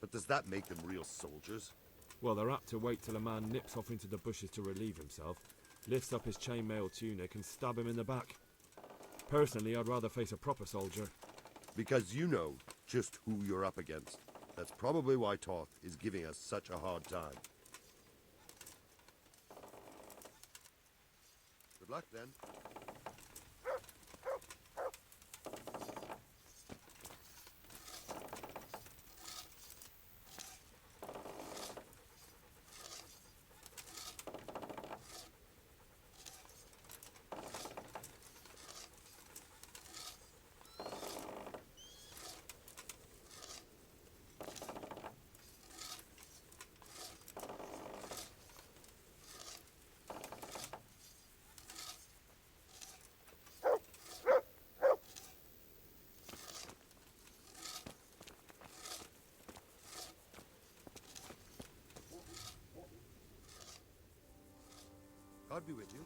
B: But does that make them real soldiers?
K: Well, they're apt to wait till a man nips off into the bushes to relieve himself, lifts up his chainmail tunic and stab him in the back. Personally, I'd rather face a proper soldier.
B: Because you know just who you're up against. That's probably why Toth is giving us such a hard time. Good luck, then. God be with you.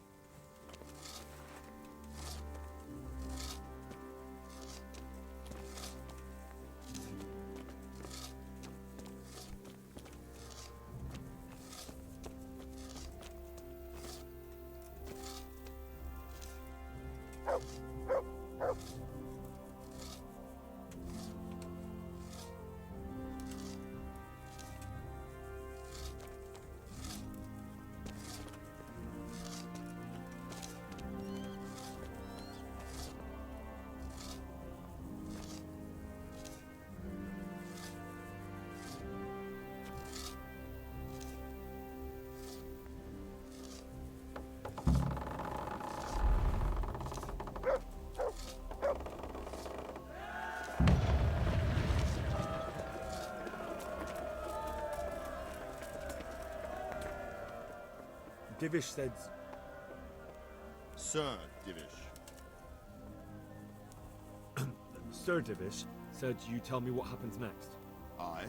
K: Divish said...
B: Sir Divish.
K: Sir Divish said you tell me what happens next.
B: Aye.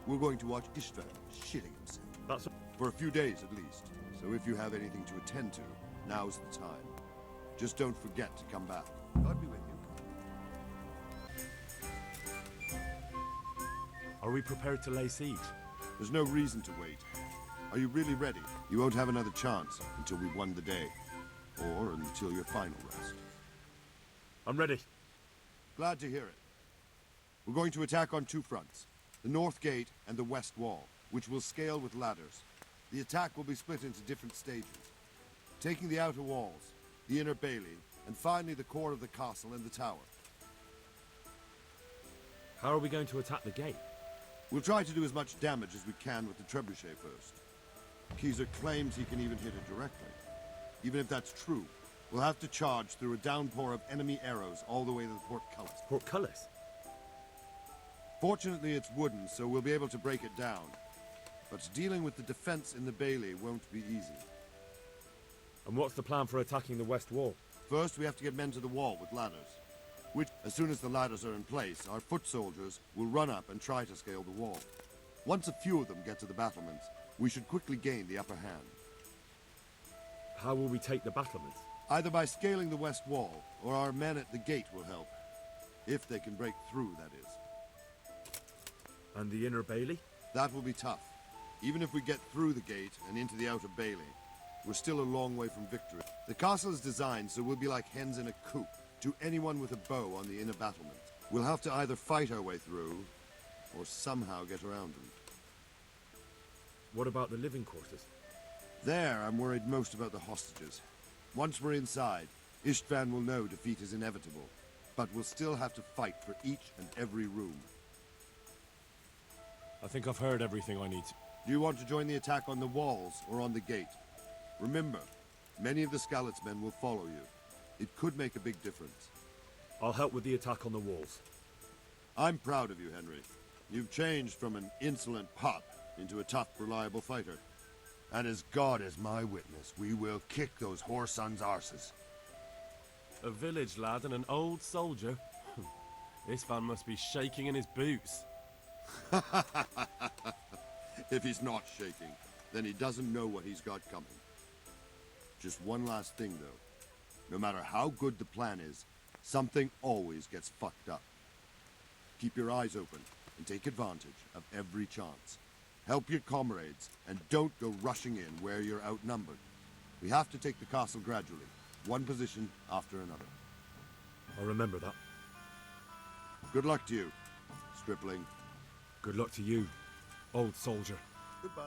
B: We're going to watch Istvan shitting himself.
K: That's
B: for a few days at least. So if you have anything to attend to, now's the time. Just don't forget to come back. God be with you.
K: Are we prepared to lay siege?
B: There's no reason to wait. Are you really ready? You won't have another chance until we've won the day. Or until your final rest.
K: I'm ready.
B: Glad to hear it. We're going to attack on two fronts. The north gate and the west wall, which will scale with ladders. The attack will be split into different stages. Taking the outer walls, the inner bailey, and finally the core of the castle and the tower.
K: How are we going to attack the gate?
B: We'll try to do as much damage as we can with the trebuchet first. Keyser claims he can even hit it directly. Even if that's true, we'll have to charge through a downpour of enemy arrows all the way to the portcullis.
K: Portcullis?
B: Fortunately, it's wooden, so we'll be able to break it down. But dealing with the defense in the bailey won't be easy.
K: And what's the plan for attacking the west wall?
B: First, we have to get men to the wall with ladders. Which, as soon as the ladders are in place, our foot soldiers will run up and try to scale the wall. Once a few of them get to the battlements, we should quickly gain the upper hand.
K: How will we take the battlements?
B: Either by scaling the west wall, or our men at the gate will help. If they can break through, that is.
K: And the inner bailey?
B: That will be tough. Even if we get through the gate and into the outer bailey, we're still a long way from victory. The castle is designed so we'll be like hens in a coop to anyone with a bow on the inner battlement. We'll have to either fight our way through, or somehow get around them.
K: What about the living quarters?
B: There, I'm worried most about the hostages. Once we're inside, Istvan will know defeat is inevitable, but we'll still have to fight for each and every room.
K: I think I've heard everything I need to.
B: Do you want to join the attack on the walls or on the gate? Remember, many of the Skalitz men will follow you. It could make a big difference.
K: I'll help with the attack on the walls.
B: I'm proud of you, Henry. You've changed from an insolent pup into a tough, reliable fighter. And as God is my witness, we will kick those whoresons' arses.
T: A village lad and an old soldier? This man must be shaking in his boots.
B: If he's not shaking, then he doesn't know what he's got coming. Just one last thing, though. No matter how good the plan is, something always gets fucked up. Keep your eyes open and take advantage of every chance. Help your comrades, and don't go rushing in where you're outnumbered. We have to take the castle gradually, one position after another.
K: I'll remember that.
B: Good luck to you, stripling.
K: Good luck to you, old soldier.
B: Goodbye.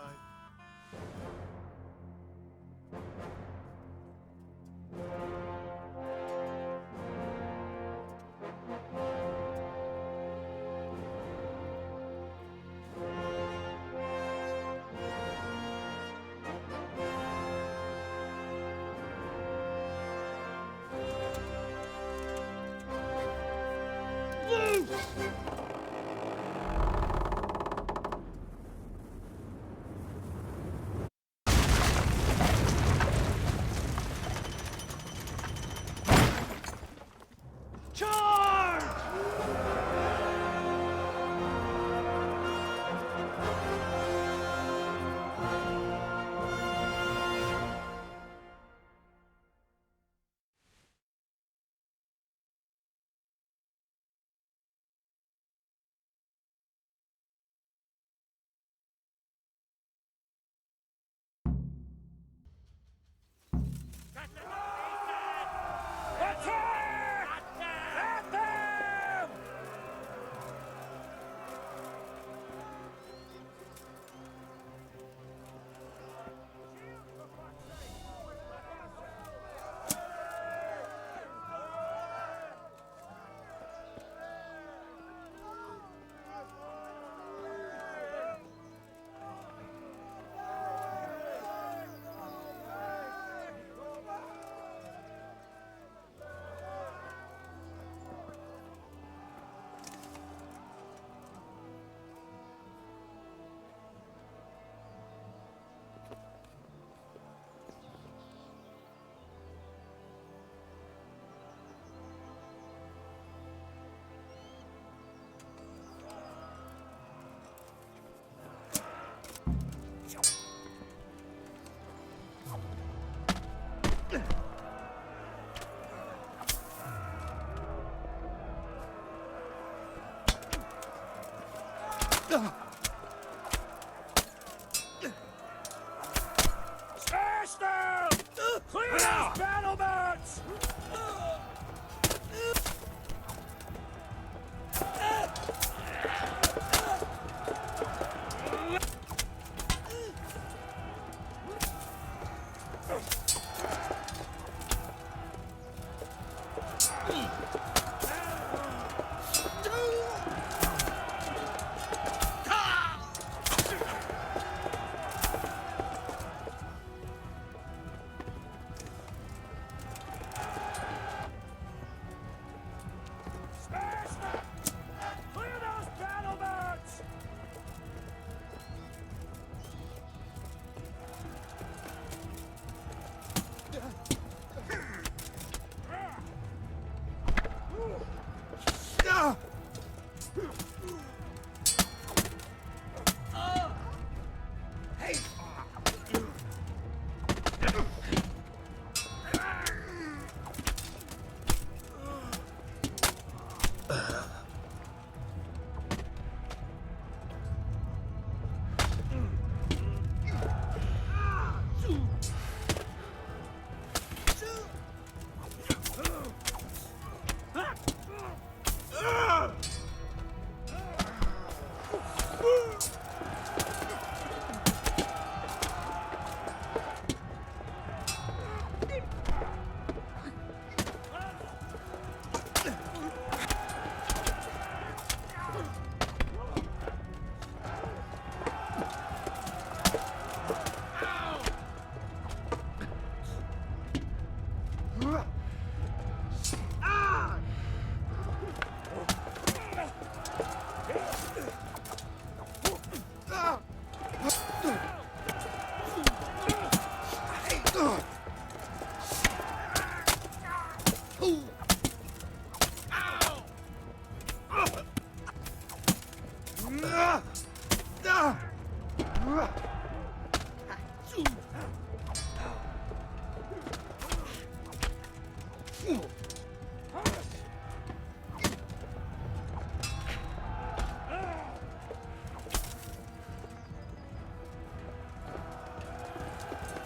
Q: Smash them! Clear those battle mats!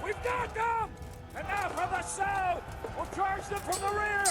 P: We've got them! And now from the south! We'll charge them from the rear!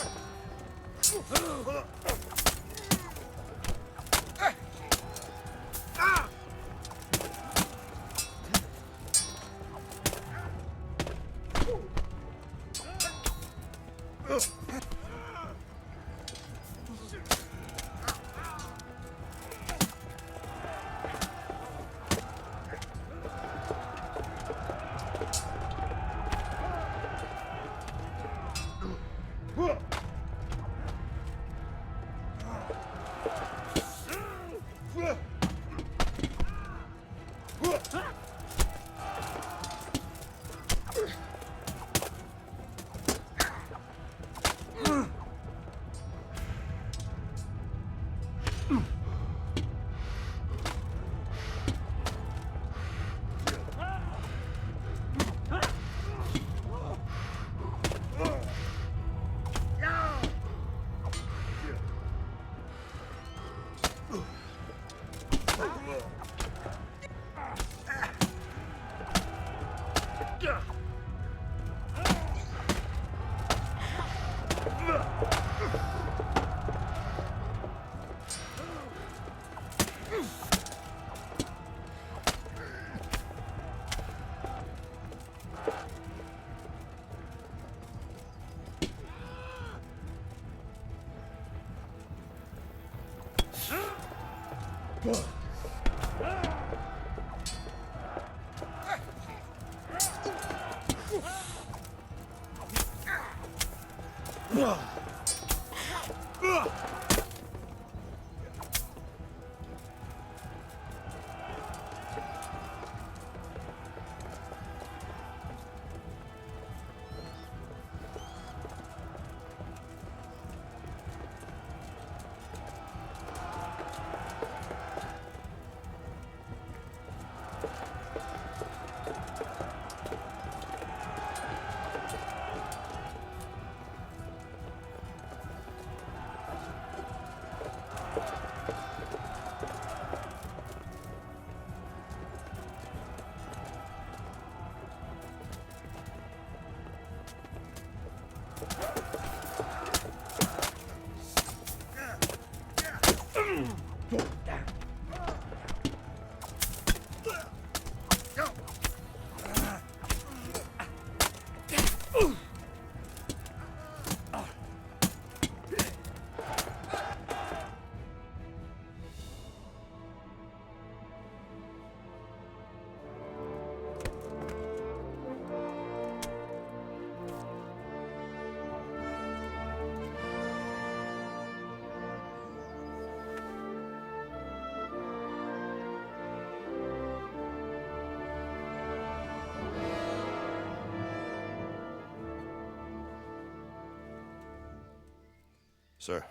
B: Sir,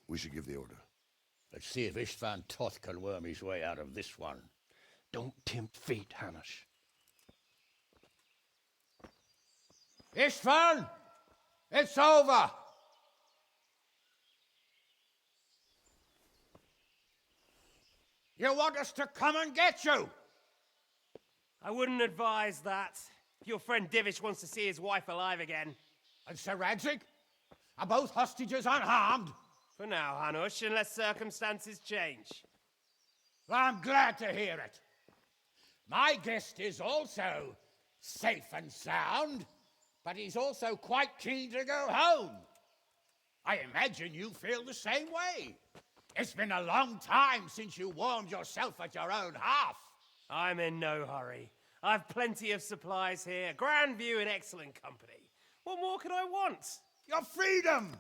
B: we should give the order.
C: Let's see if Istvan Toth can worm his way out of this one.
O: Don't tempt fate, Hanush.
E: Istvan! It's over! You want us to come and get you?
F: I wouldn't advise that. Your friend Divish wants to see his wife alive again.
E: And Sir Radzig? Are both hostages unharmed?
F: For now, Hanush, unless circumstances change.
E: I'm glad to hear it. My guest is also safe and sound, but he's also quite keen to go home. I imagine you feel the same way. It's been a long time since you warmed yourself at your own hearth.
F: I'm in no hurry. I've plenty of supplies here, grand view and excellent company. What more could I want?
E: Your freedom!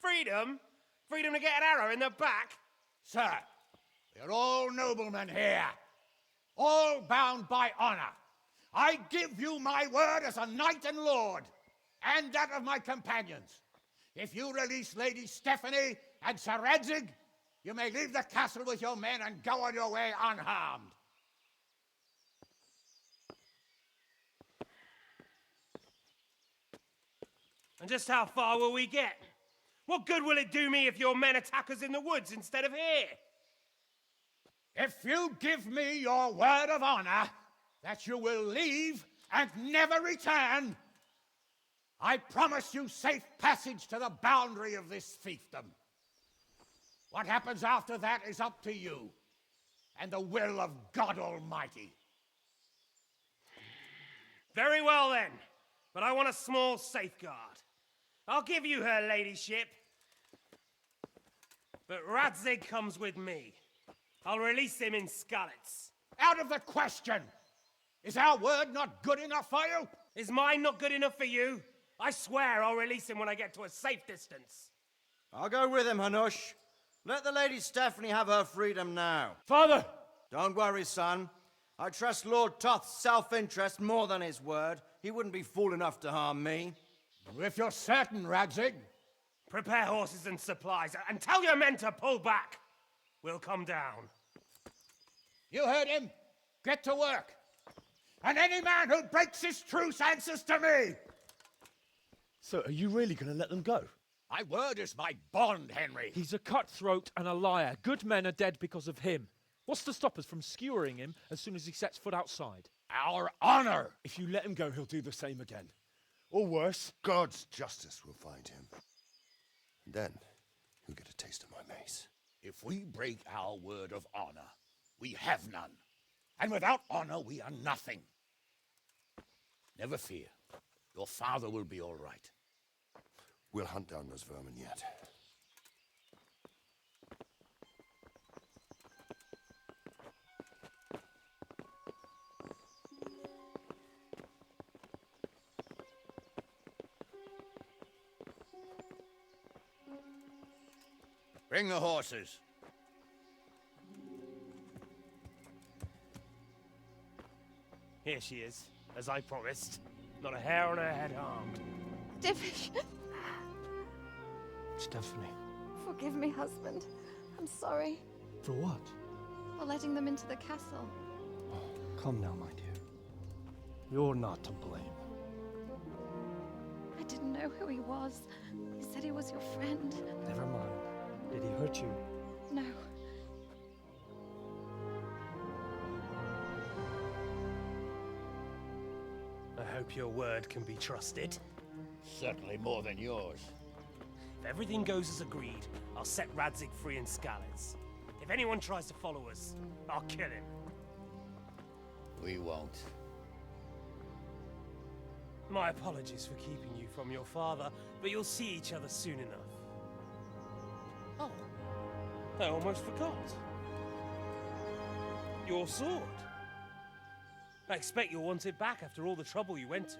F: Freedom? Freedom to get an arrow in the back?
E: Sir, we're all noblemen here, all bound by honor. I give you my word as a knight and lord, and that of my companions. If you release Lady Stephanie and Sir Radzig, you may leave the castle with your men and go on your way unharmed.
F: And just how far will we get? What good will it do me if your men attack us in the woods instead of here?
C: If you give me your word of honor that you will leave and never return, I promise you safe passage to the boundary of this fiefdom. What happens after that is up to you and the will of God Almighty.
F: Very well then, but I want a small safeguard. I'll give you her ladyship, but Radzig comes with me. I'll release him in Skalitz.
C: Out of the question! Is our word not good enough for you?
F: Is mine not good enough for you? I swear I'll release him when I get to a safe distance.
A: I'll go with him, Hanush. Let the Lady Stephanie have her freedom now.
I: Father!
A: Don't worry, son. I trust Lord Toth's self-interest more than his word. He wouldn't be fool enough to harm me.
C: If you're certain, Radzig.
F: Prepare horses and supplies, and tell your men to pull back. We'll come down.
C: You heard him. Get to work. And any man who breaks his truce answers to me.
I: So, are you really going to let them go?
C: My word is my bond, Henry.
J: He's a cutthroat and a liar. Good men are dead because of him. What's to stop us from skewering him as soon as he sets foot outside?
C: Our honor!
I: If you let him go, he'll do the same again. Or worse.
B: God's justice will find him. And then he'll get a taste of my mace.
C: If we break our word of honor, we have none. And without honor, we are nothing. Never fear. Your father will be all right.
B: We'll hunt down those vermin yet.
C: Bring the horses.
F: Here she is, as I promised. Not a hair on her head harmed.
H: Divish!
O: Stephanie.
H: Forgive me, husband. I'm sorry
O: For what?
H: for letting them into the castle.
O: Come now, my dear. You're not to blame.
H: I didn't know who he was. He said he was your friend.
O: Never mind. Did he hurt you?
H: No.
F: I hope your word can be trusted.
C: Certainly more than yours.
F: If everything goes as agreed, I'll set Radzig free in Skalitz. If anyone tries to follow us, I'll kill him.
C: We won't.
F: My apologies for keeping you from your father, but you'll see each other soon enough. Oh, I almost forgot. Your sword. I expect you'll want it back after all the trouble you went to.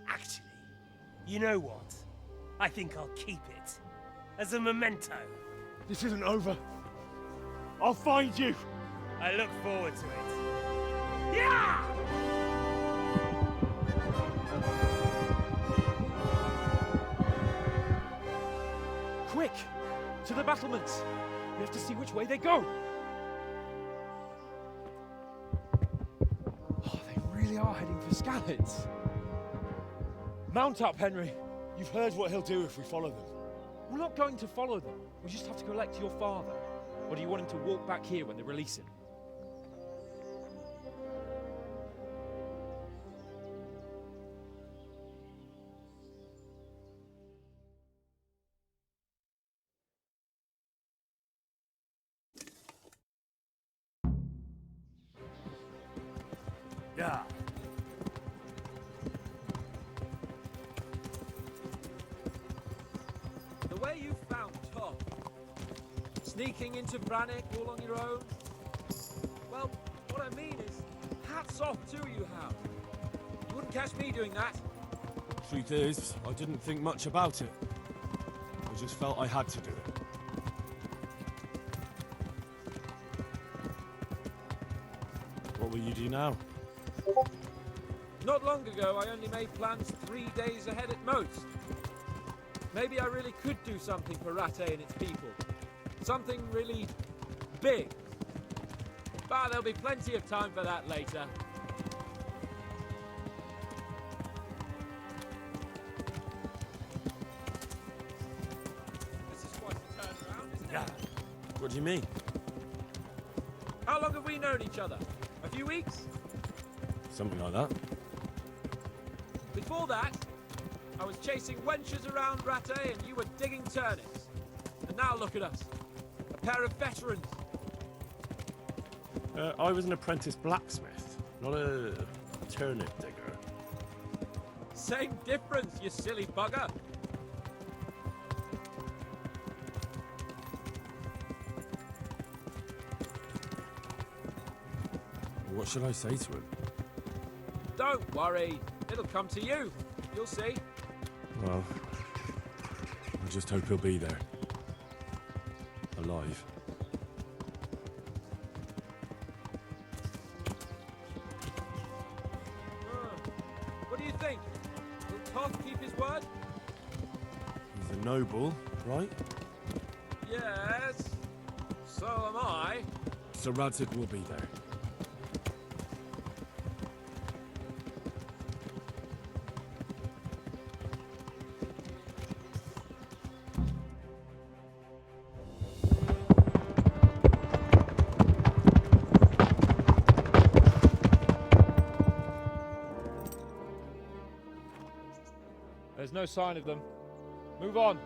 F: Actually, you know what? I think I'll keep it. As a memento.
I: This isn't over. I'll find you.
F: I look forward to it. Yeah!
J: Quick! To the battlements! We have to see which way they go! Oh, they really are heading for Skalitz. Mount up, Henry.
I: You've heard what he'll do if we follow them.
J: We're not going to follow them. We just have to collect your father. Or do you want him to walk back here when they release him?
F: Yeah. The way you found Tom, sneaking into Vranik all on your own. Well, what I mean is, hats off to you, Hal. You wouldn't catch me doing that.
T: Truth is, I didn't think much about it. I just felt I had to do it. What will you do now?
F: Not long ago, I only made plans 3 days ahead at most. Maybe I really could do something for Rattay and its people. Something really big. But there'll be plenty of time for that later.
T: do you mean?
J: How long have we known each other? A few weeks?
T: Something like that.
J: Before that, I was chasing wenches around Rattay and you were digging turnips. And now look at us. A pair of veterans.
T: I was an apprentice blacksmith, not a turnip digger.
J: Same difference, you silly bugger.
T: What should I say to him?
J: Don't worry. It'll come to you. You'll see.
T: Well, I just hope he'll be there. Alive.
J: What do you think? Will Toth keep his word?
T: He's a noble, right?
J: Yes. So am I.
T: So Radzig will be there.
J: There's no sign of them. Move on.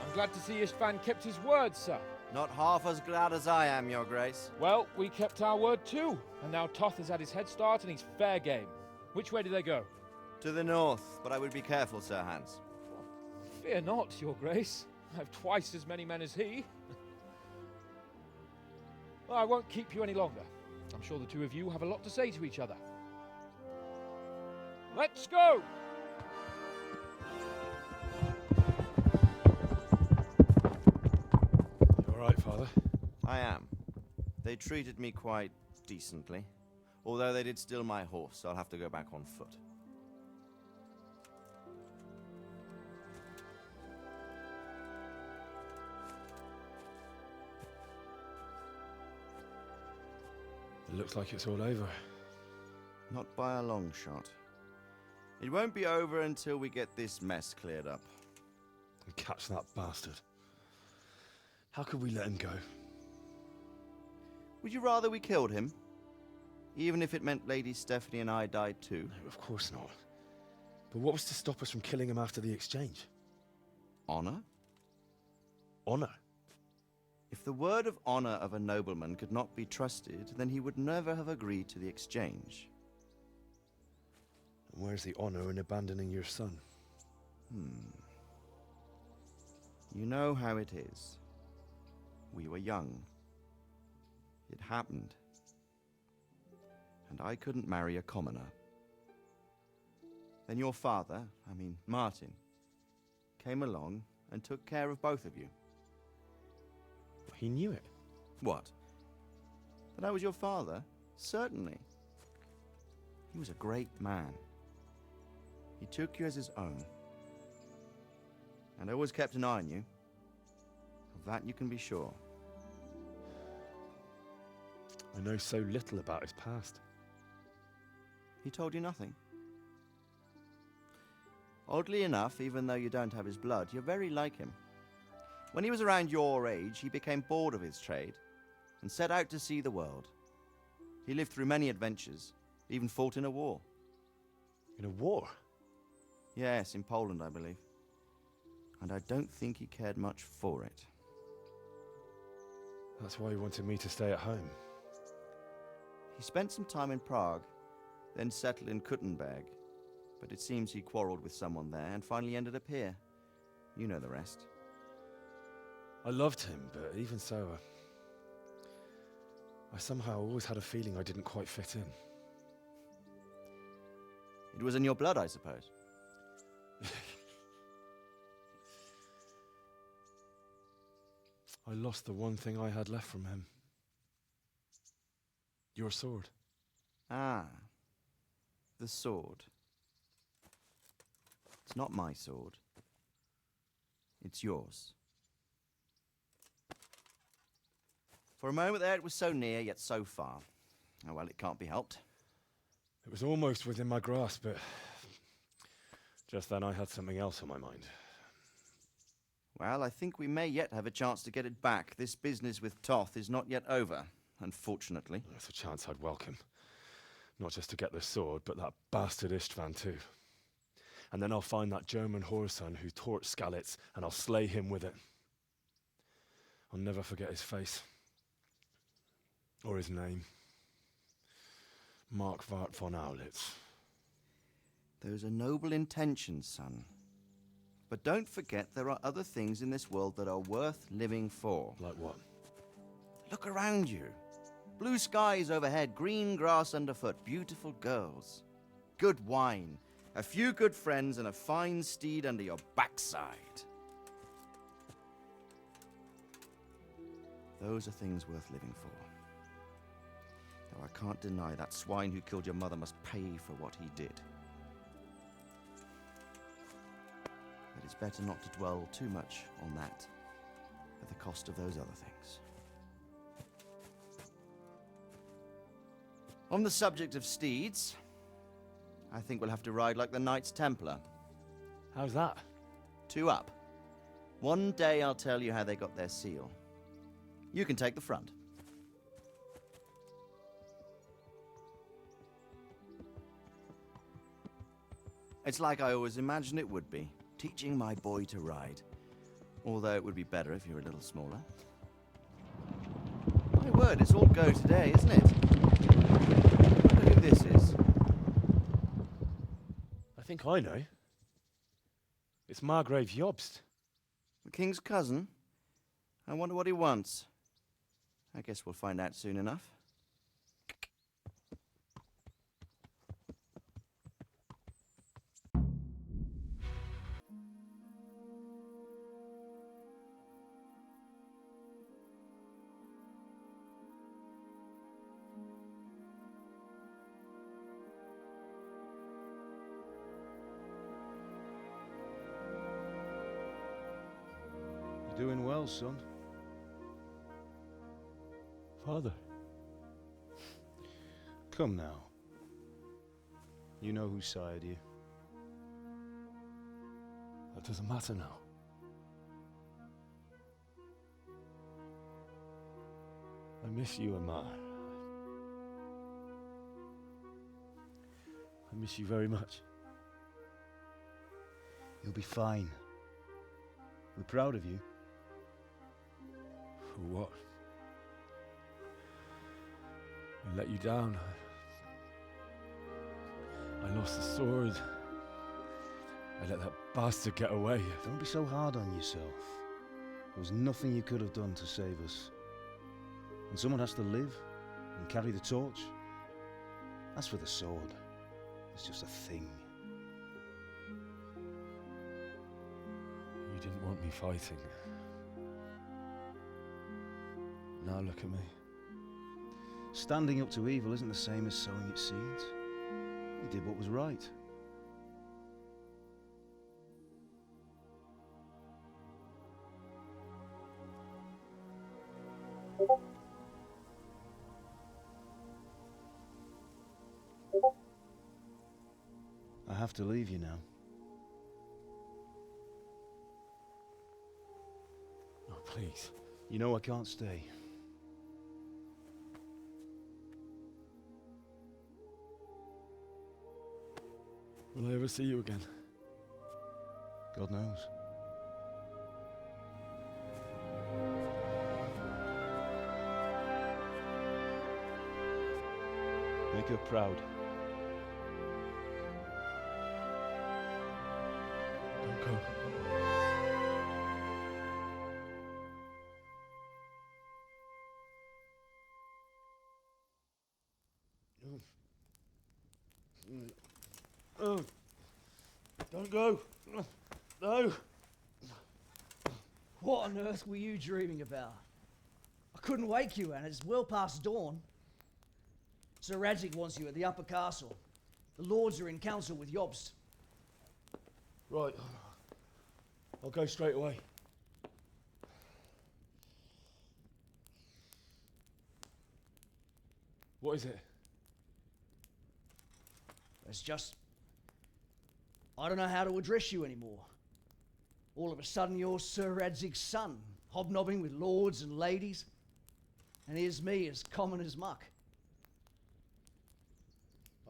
J: I'm glad to see Istvan kept his word, sir.
A: Not half as glad as I am, Your Grace.
J: Well, we kept our word too, and now Toth has had his head start and he's fair game. Which way do they go?
A: To the north, but I would be careful, Sir Hans.
J: Fear not, Your Grace. I have twice as many men as he. Well, I won't keep you any longer. I'm sure the two of you have a lot to say to each other. Let's go!
K: Right, Father?
A: I am. They treated me quite decently. Although they did steal my horse, so I'll have to go back on foot.
K: It looks like it's all over.
A: Not by a long shot. It won't be over until we get this mess cleared up.
K: And catch that bastard. How could we let him go?
A: Would you rather we killed him? Even if it meant Lady Stephanie and I died too?
K: No, of course not. But what was to stop us from killing him after the exchange?
A: Honor?
K: Honor?
A: If the word of honor of a nobleman could not be trusted, then he would never have agreed to the exchange.
K: And where's the honor in abandoning your son?
A: You know how it is. We were young. It happened. And I couldn't marry a commoner. Then your father, Martin, came along and took care of both of you.
K: He knew it.
A: What? That I was your father? Certainly. He was a great man. He took you as his own. And always kept an eye on you. Of that you can be sure.
K: I know so little about his past.
A: He told you nothing? Oddly enough, even though you don't have his blood, you're very like him. When he was around your age, he became bored of his trade and set out to see the world. He lived through many adventures, even fought in a war.
K: In a war?
A: Yes, in Poland, I believe. And I don't think he cared much for it.
K: That's why he wanted me to stay at home.
A: He spent some time in Prague, then settled in Kuttenberg. But it seems he quarreled with someone there and finally ended up here. You know the rest.
K: I loved him, but even so, I somehow always had a feeling I didn't quite fit in.
A: It was in your blood, I suppose.
K: I lost the one thing I had left from him. Your sword.
A: Ah, the sword. It's not my sword. It's yours. For a moment there, it was so near, yet so far. Oh, well, it can't be helped.
K: It was almost within my grasp, but just then I had something else on my mind.
A: Well, I think we may yet have a chance to get it back. This business with Toth is not yet over, unfortunately.
K: That's a chance I'd welcome. Not just to get the sword, but that bastard Istvan too. And then I'll find that German whoreson who torched Skalitz, and I'll slay him with it. I'll never forget his face. Or his name. Markvart von Aulitz.
A: Those are noble intentions, son. But don't forget there are other things in this world that are worth living for.
K: Like what?
A: Look around you. Blue skies overhead, green grass underfoot, beautiful girls. Good wine, a few good friends, and a fine steed under your backside. Those are things worth living for. Though I can't deny that swine who killed your mother must pay for what he did. But it's better not to dwell too much on that at the cost of those other things. On the subject of steeds, I think we'll have to ride like the Knights Templar.
K: How's that?
A: 2 up. One day I'll tell you how they got their seal. You can take the front. It's like I always imagined it would be, teaching my boy to ride. Although it would be better if you were a little smaller. My word, it's all go today, isn't it? I wonder who this is.
K: I think I know. It's Margrave Jobst.
A: The king's cousin? I wonder what he wants. I guess we'll find out soon enough.
O: You're doing well, son.
K: Father.
O: Come now. You know who sired you.
K: That doesn't matter now. I miss you, Amar. I miss you very much.
O: You'll be fine. We're proud of you.
K: For what? I let you down. I lost the sword. I let that bastard get away.
O: Don't be so hard on yourself. There was nothing you could have done to save us. And someone has to live and carry the torch. As for the sword, it's just a thing.
K: You didn't want me fighting. Now look at me.
O: Standing up to evil isn't the same as sowing its seeds. You did what was right. I have to leave you now.
K: Oh, please.
O: You know I can't stay.
K: Will I ever see you again?
O: God knows. Make her proud.
K: Don't go.
D: Oh, don't go. No.
U: What on earth were you dreaming about? I couldn't wake you, and it's well past dawn. Sir Radzig wants you at the upper castle. The lords are in council with Jobst.
K: Right. I'll go straight away. What is it?
U: It's just... I don't know how to address you anymore. All of a sudden you're Sir Radzig's son, hobnobbing with lords and ladies. And here's me, as common as muck.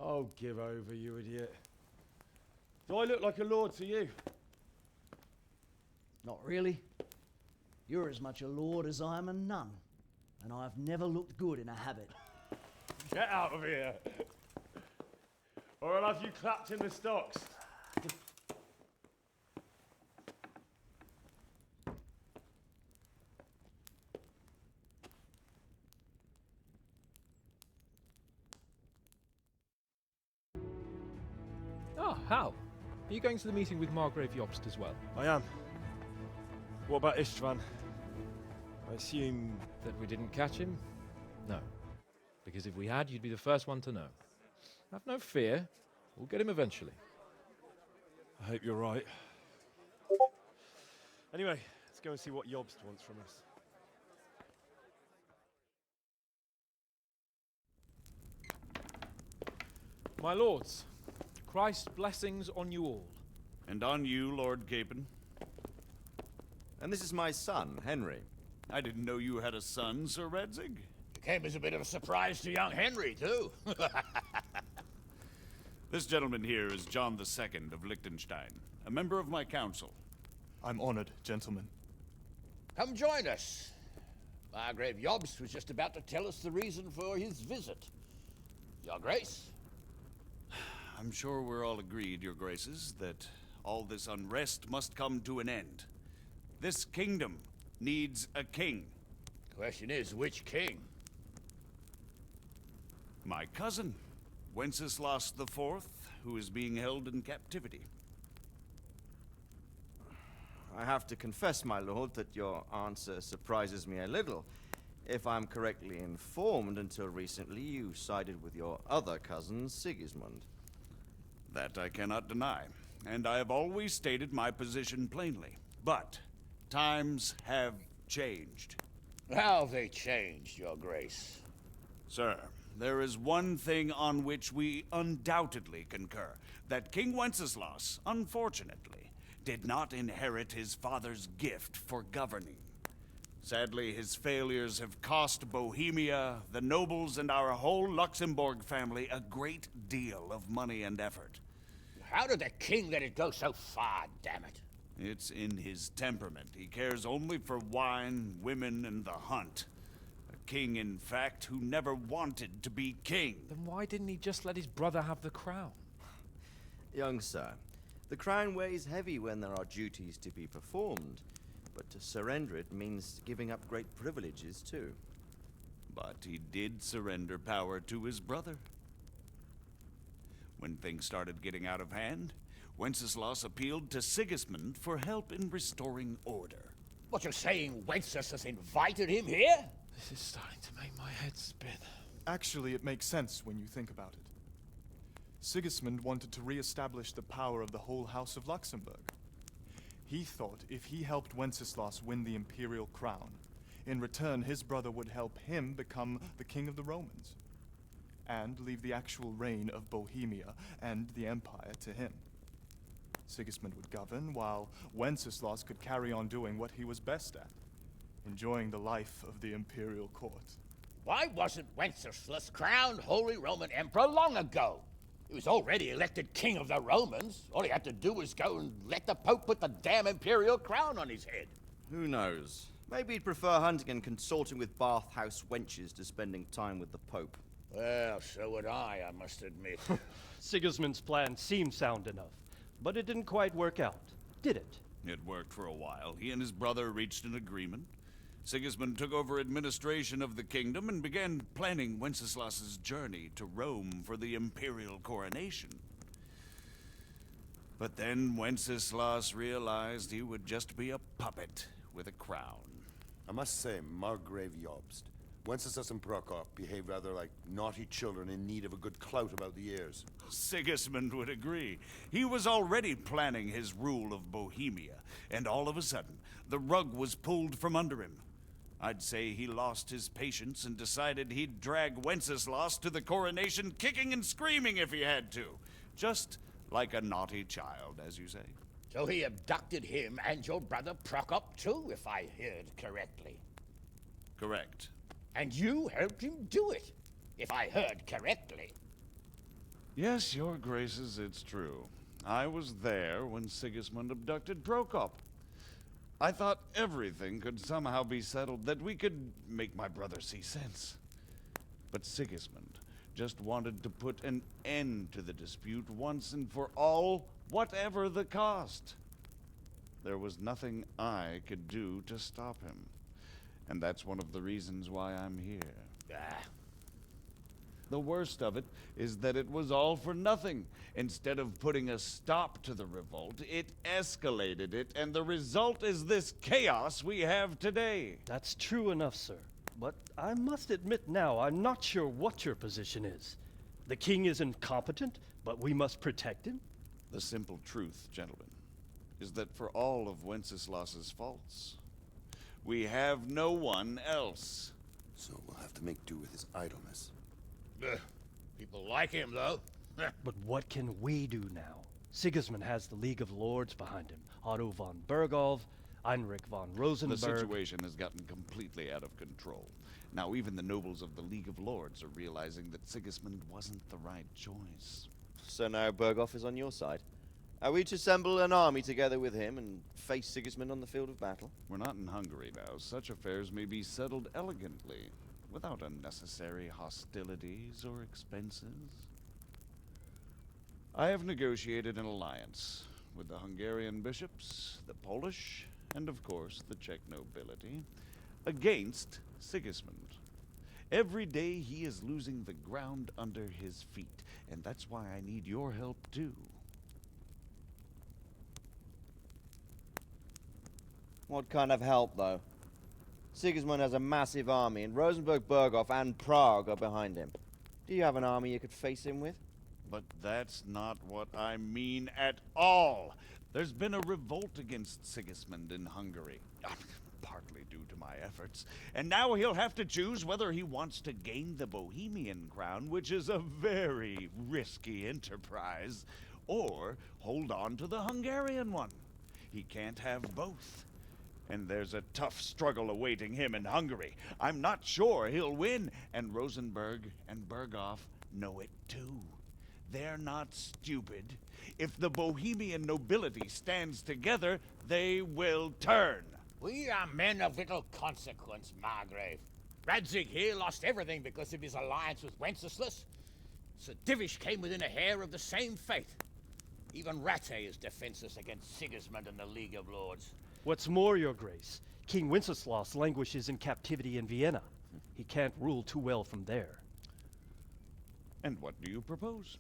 K: Oh, give over, you idiot. Do I look like a lord to you?
U: Not really. You're as much a lord as I am a nun. And I've never looked good in a habit.
K: Get out of here! Or I'll have you clapped in the stocks.
J: Ah, how? Are you going to the meeting with Margrave Jobst as well?
K: I am. What about Istvan? I assume...
J: That we didn't catch him? No. Because if we had, you'd be the first one to know. Have no fear. We'll get him eventually.
K: I hope you're right. Anyway, let's go and see what Jobst wants from us.
J: My lords, Christ's blessings on you all.
C: And on you, Lord Capon.
A: And this is my son, Henry.
C: I didn't know you had a son, Sir Radzig.
E: It came as a bit of a surprise to young Henry, too.
C: This gentleman here is John II of Liechtenstein, a member of my council.
G: I'm honored, gentlemen.
E: Come join us. Margrave Jobst was just about to tell us the reason for his visit. Your Grace?
C: I'm sure we're all agreed, Your Graces, that all this unrest must come to an end. This kingdom needs a king.
E: Question is, which king?
C: My cousin, Wenceslas IV, who is being held in captivity.
A: I have to confess, my lord, that your answer surprises me a little. If I'm correctly informed, until recently you sided with your other cousin, Sigismund.
C: That I cannot deny, and I have always stated my position plainly. But times have changed.
E: How have they changed, Your Grace?
C: Sir, there is one thing on which we undoubtedly concur. That King Wenceslas, unfortunately, did not inherit his father's gift for governing. Sadly, his failures have cost Bohemia, the nobles, and our whole Luxembourg family a great deal of money and effort.
E: How did the king let it go so far, damn it?
C: It's in his temperament. He cares only for wine, women, and the hunt. A king, in fact, who never wanted to be king.
J: Then why didn't he just let his brother have the crown?
A: Young sir, the crown weighs heavy when there are duties to be performed, but to surrender it means giving up great privileges too.
C: But he did surrender power to his brother. When things started getting out of hand, Wenceslas appealed to Sigismund for help in restoring order.
E: What, you're saying Wenceslas invited him here?
J: This is starting to make my head spin.
G: Actually, it makes sense when you think about it. Sigismund wanted to re-establish the power of the whole House of Luxembourg. He thought if he helped Wenceslas win the imperial crown, in return his brother would help him become the king of the Romans, and leave the actual reign of Bohemia and the empire to him. Sigismund would govern, while Wenceslas could carry on doing what he was best at, enjoying the life of the imperial court.
E: Why wasn't Wenceslas crowned Holy Roman Emperor long ago? He was already elected king of the Romans. All he had to do was go and let the Pope put the damn imperial crown on his head.
A: Who knows? Maybe he'd prefer hunting and consorting with bathhouse wenches to spending time with the Pope.
E: Well, so would I must admit.
D: Sigismund's plan seemed sound enough, but it didn't quite work out, did it?
C: It worked for a while. He and his brother reached an agreement. Sigismund took over administration of the kingdom and began planning Wenceslas's journey to Rome for the imperial coronation. But then Wenceslas realized he would just be a puppet with a crown.
B: I must say, Margrave Jobst, Wenceslas and Prokop behave rather like naughty children in need of a good clout about the ears.
C: Sigismund would agree. He was already planning his rule of Bohemia, and all of a sudden, the rug was pulled from under him.
N: I'd say he lost his patience and decided he'd drag Wenceslas to the coronation kicking and screaming if he had to. Just like a naughty child, as you say.
C: So he abducted him and your brother Prokop too, if I heard correctly.
N: Correct.
C: And you helped him do it, if I heard correctly.
N: Yes, your graces, it's true. I was there when Sigismund abducted Prokop. I thought everything could somehow be settled, that we could make my brother see sense. But Sigismund just wanted to put an end to the dispute once and for all, whatever the cost. There was nothing I could do to stop him. And that's one of the reasons why I'm here. The worst of it is that it was all for nothing. Instead of putting a stop to the revolt, it escalated it, and the result is this chaos we have today.
D: That's true enough, sir. But I must admit now, I'm not sure what your position is. The king is incompetent, but we must protect him?
N: The simple truth, gentlemen, is that for all of Wenceslas's faults, we have no one else.
L: So we'll have to make do with his idleness.
C: People like him, though.
D: But what can we do now? Sigismund has the League of Lords behind him. Otto von Bergholf, Heinrich von Rosenberg.
N: The situation has gotten completely out of control. Now even the nobles of the League of Lords are realizing that Sigismund wasn't the right choice.
A: So now Berghof is on your side. Are we to assemble an army together with him and face Sigismund on the field of battle?
N: We're not in Hungary now. Such affairs may be settled elegantly, without unnecessary hostilities or expenses. I have negotiated an alliance with the Hungarian bishops, the Polish, and of course the Czech nobility, against Sigismund. Every day he is losing the ground under his feet, and that's why I need your help too.
A: What kind of help, though? Sigismund has a massive army, and Rosenberg, Berghof, and Prague are behind him. Do you have an army you could face him with?
N: But that's not what I mean at all. There's been a revolt against Sigismund in Hungary, partly due to my efforts, and now he'll have to choose whether he wants to gain the Bohemian crown, which is a very risky enterprise, or hold on to the Hungarian one. He can't have both. And there's a tough struggle awaiting him in Hungary. I'm not sure he'll win, and Rosenberg and Berghof know it too. They're not stupid. If the Bohemian nobility stands together, they will turn.
C: We are men of little consequence, Margrave. Radzig here lost everything because of his alliance with Wenceslas. Sir Divish came within a hair of the same fate. Even Rattay is defenseless against Sigismund and the League of Lords.
D: What's more, your grace, King Wenceslas languishes in captivity in Vienna. He can't rule too well from there.
N: And what do you propose?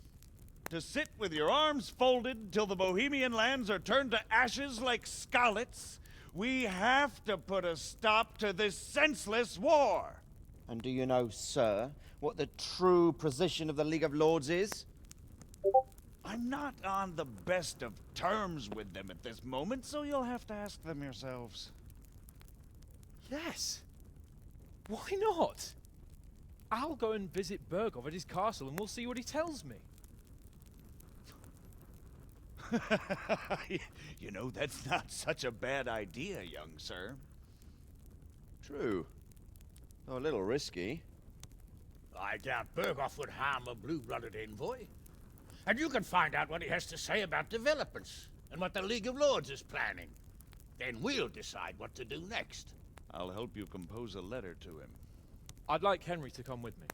N: To sit with your arms folded till the Bohemian lands are turned to ashes like scarlets? We have to put a stop to this senseless war.
A: And do you know, sir, what the true position of the League of Lords is?
N: I'm not on the best of terms with them at this moment, so you'll have to ask them yourselves.
J: Yes. Why not? I'll go and visit Berghof at his castle and we'll see what he tells me.
N: You know, that's not such a bad idea, young sir.
A: True. Though a little risky.
C: I doubt Berghof would harm a blue-blooded envoy. And you can find out what he has to say about developments and what the League of Lords is planning. Then we'll decide what to do next.
N: I'll help you compose a letter to him.
J: I'd like Henry to come with me.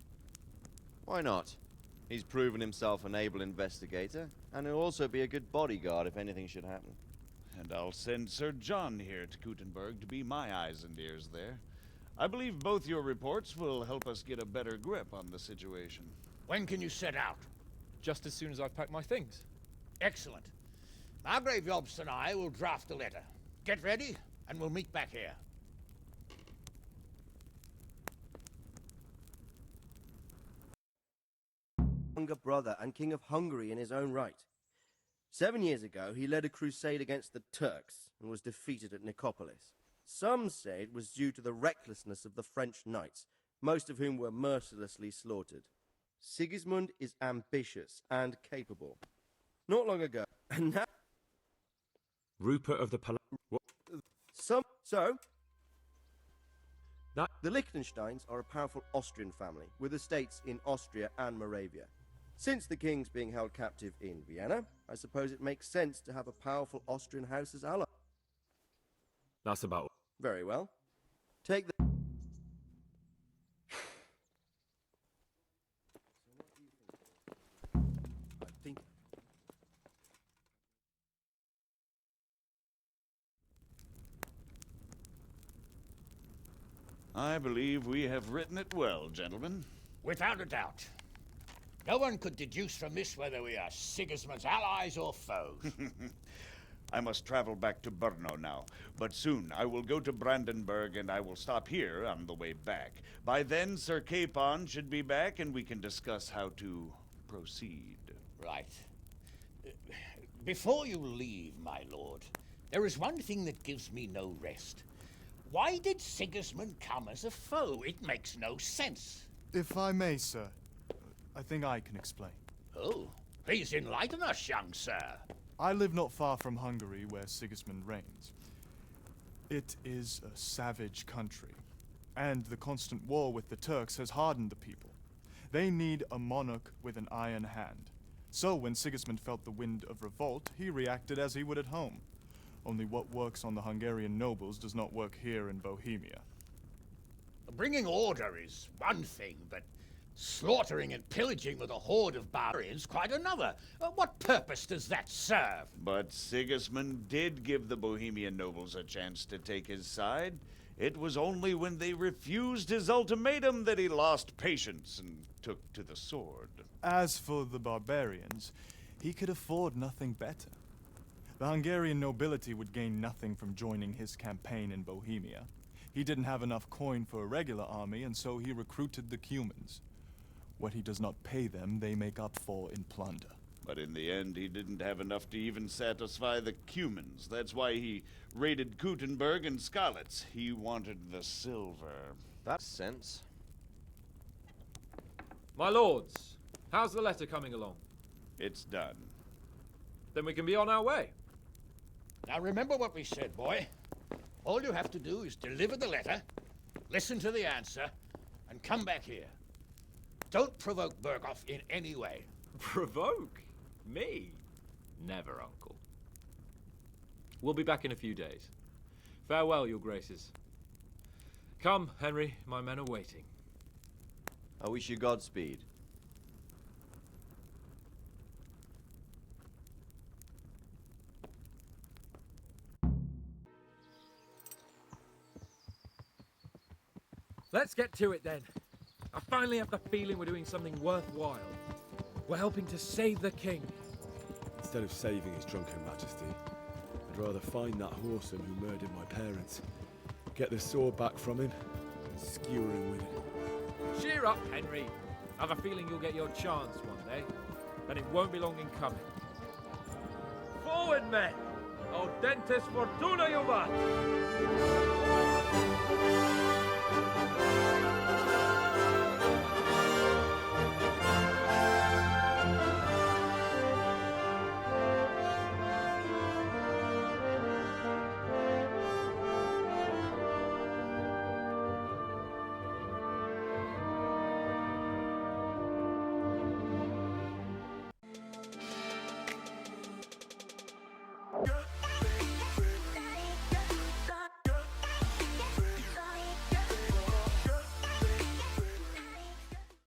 A: Why not? He's proven himself an able investigator, and he'll also be a good bodyguard if anything should happen.
N: And I'll send Sir John here to Kuttenberg to be my eyes and ears there. I believe both your reports will help us get a better grip on the situation.
C: When can you set out?
J: Just as soon as I've packed my things.
C: Excellent. Margrave Jobst and I will draft a letter. Get ready, and we'll meet back here.
V: Younger brother and king of Hungary in his own right. 7 years ago, he led a crusade against the Turks and was defeated at Nicopolis. Some say it was due to the recklessness of the French knights, most of whom were mercilessly slaughtered. Sigismund is ambitious and capable. Not long ago, and now...
T: Rupert of the
V: The Liechtensteins are a powerful Austrian family, with estates in Austria and Moravia. Since the king's being held captive in Vienna, I suppose it makes sense to have a powerful Austrian house as ally.
T: That's about...
V: Very well. Take the... I think...
N: I believe we have written it well, gentlemen.
C: Without a doubt. No one could deduce from this whether we are Sigismund's allies or foes.
N: I must travel back to Brno now, but soon I will go to Brandenburg and I will stop here on the way back. By then, Sir Capon should be back and we can discuss how to proceed.
C: Right. Before you leave, my lord, there is one thing that gives me no rest. Why did Sigismund come as a foe? It makes no sense.
G: If I may, sir, I think I can explain.
C: Oh, please enlighten us, young sir.
G: I live not far from Hungary, where Sigismund reigns. It is a savage country, and the constant war with the Turks has hardened the people. They need a monarch with an iron hand. So when Sigismund felt the wind of revolt, he reacted as he would at home. Only what works on the Hungarian nobles does not work here in Bohemia.
C: Bringing order is one thing, but slaughtering and pillaging with a horde of barbarians quite another. What purpose does that serve?
N: But Sigismund did give the Bohemian nobles a chance to take his side. It was only when they refused his ultimatum that he lost patience and took to the sword.
G: As for the barbarians, he could afford nothing better. The Hungarian nobility would gain nothing from joining his campaign in Bohemia. He didn't have enough coin for a regular army, and so he recruited the Cumans. What he does not pay them, they make up for in plunder.
N: But in the end, he didn't have enough to even satisfy the Cumans. That's why he raided Kuttenberg and Skalitz. He wanted the silver.
M: That sense.
J: My lords, how's the letter coming along?
N: It's done.
J: Then we can be on our way.
C: Now remember what we said, boy. All you have to do is deliver the letter, listen to the answer, and come back here. Don't provoke Berghoff in any way.
J: Provoke? Me? Never, Uncle. We'll be back in a few days. Farewell, your graces. Come, Henry, my men are waiting.
A: I wish you Godspeed.
J: Let's get to it then. I finally have the feeling we're doing something worthwhile. We're helping to save the king.
K: Instead of saving his drunken majesty, I'd rather find that whoreson who murdered my parents, get the sword back from him, and skewer him with it.
J: Cheer up, Henry. I have a feeling you'll get your chance one day, and it won't be long in coming. Forward, men! Audentes fortuna juvat!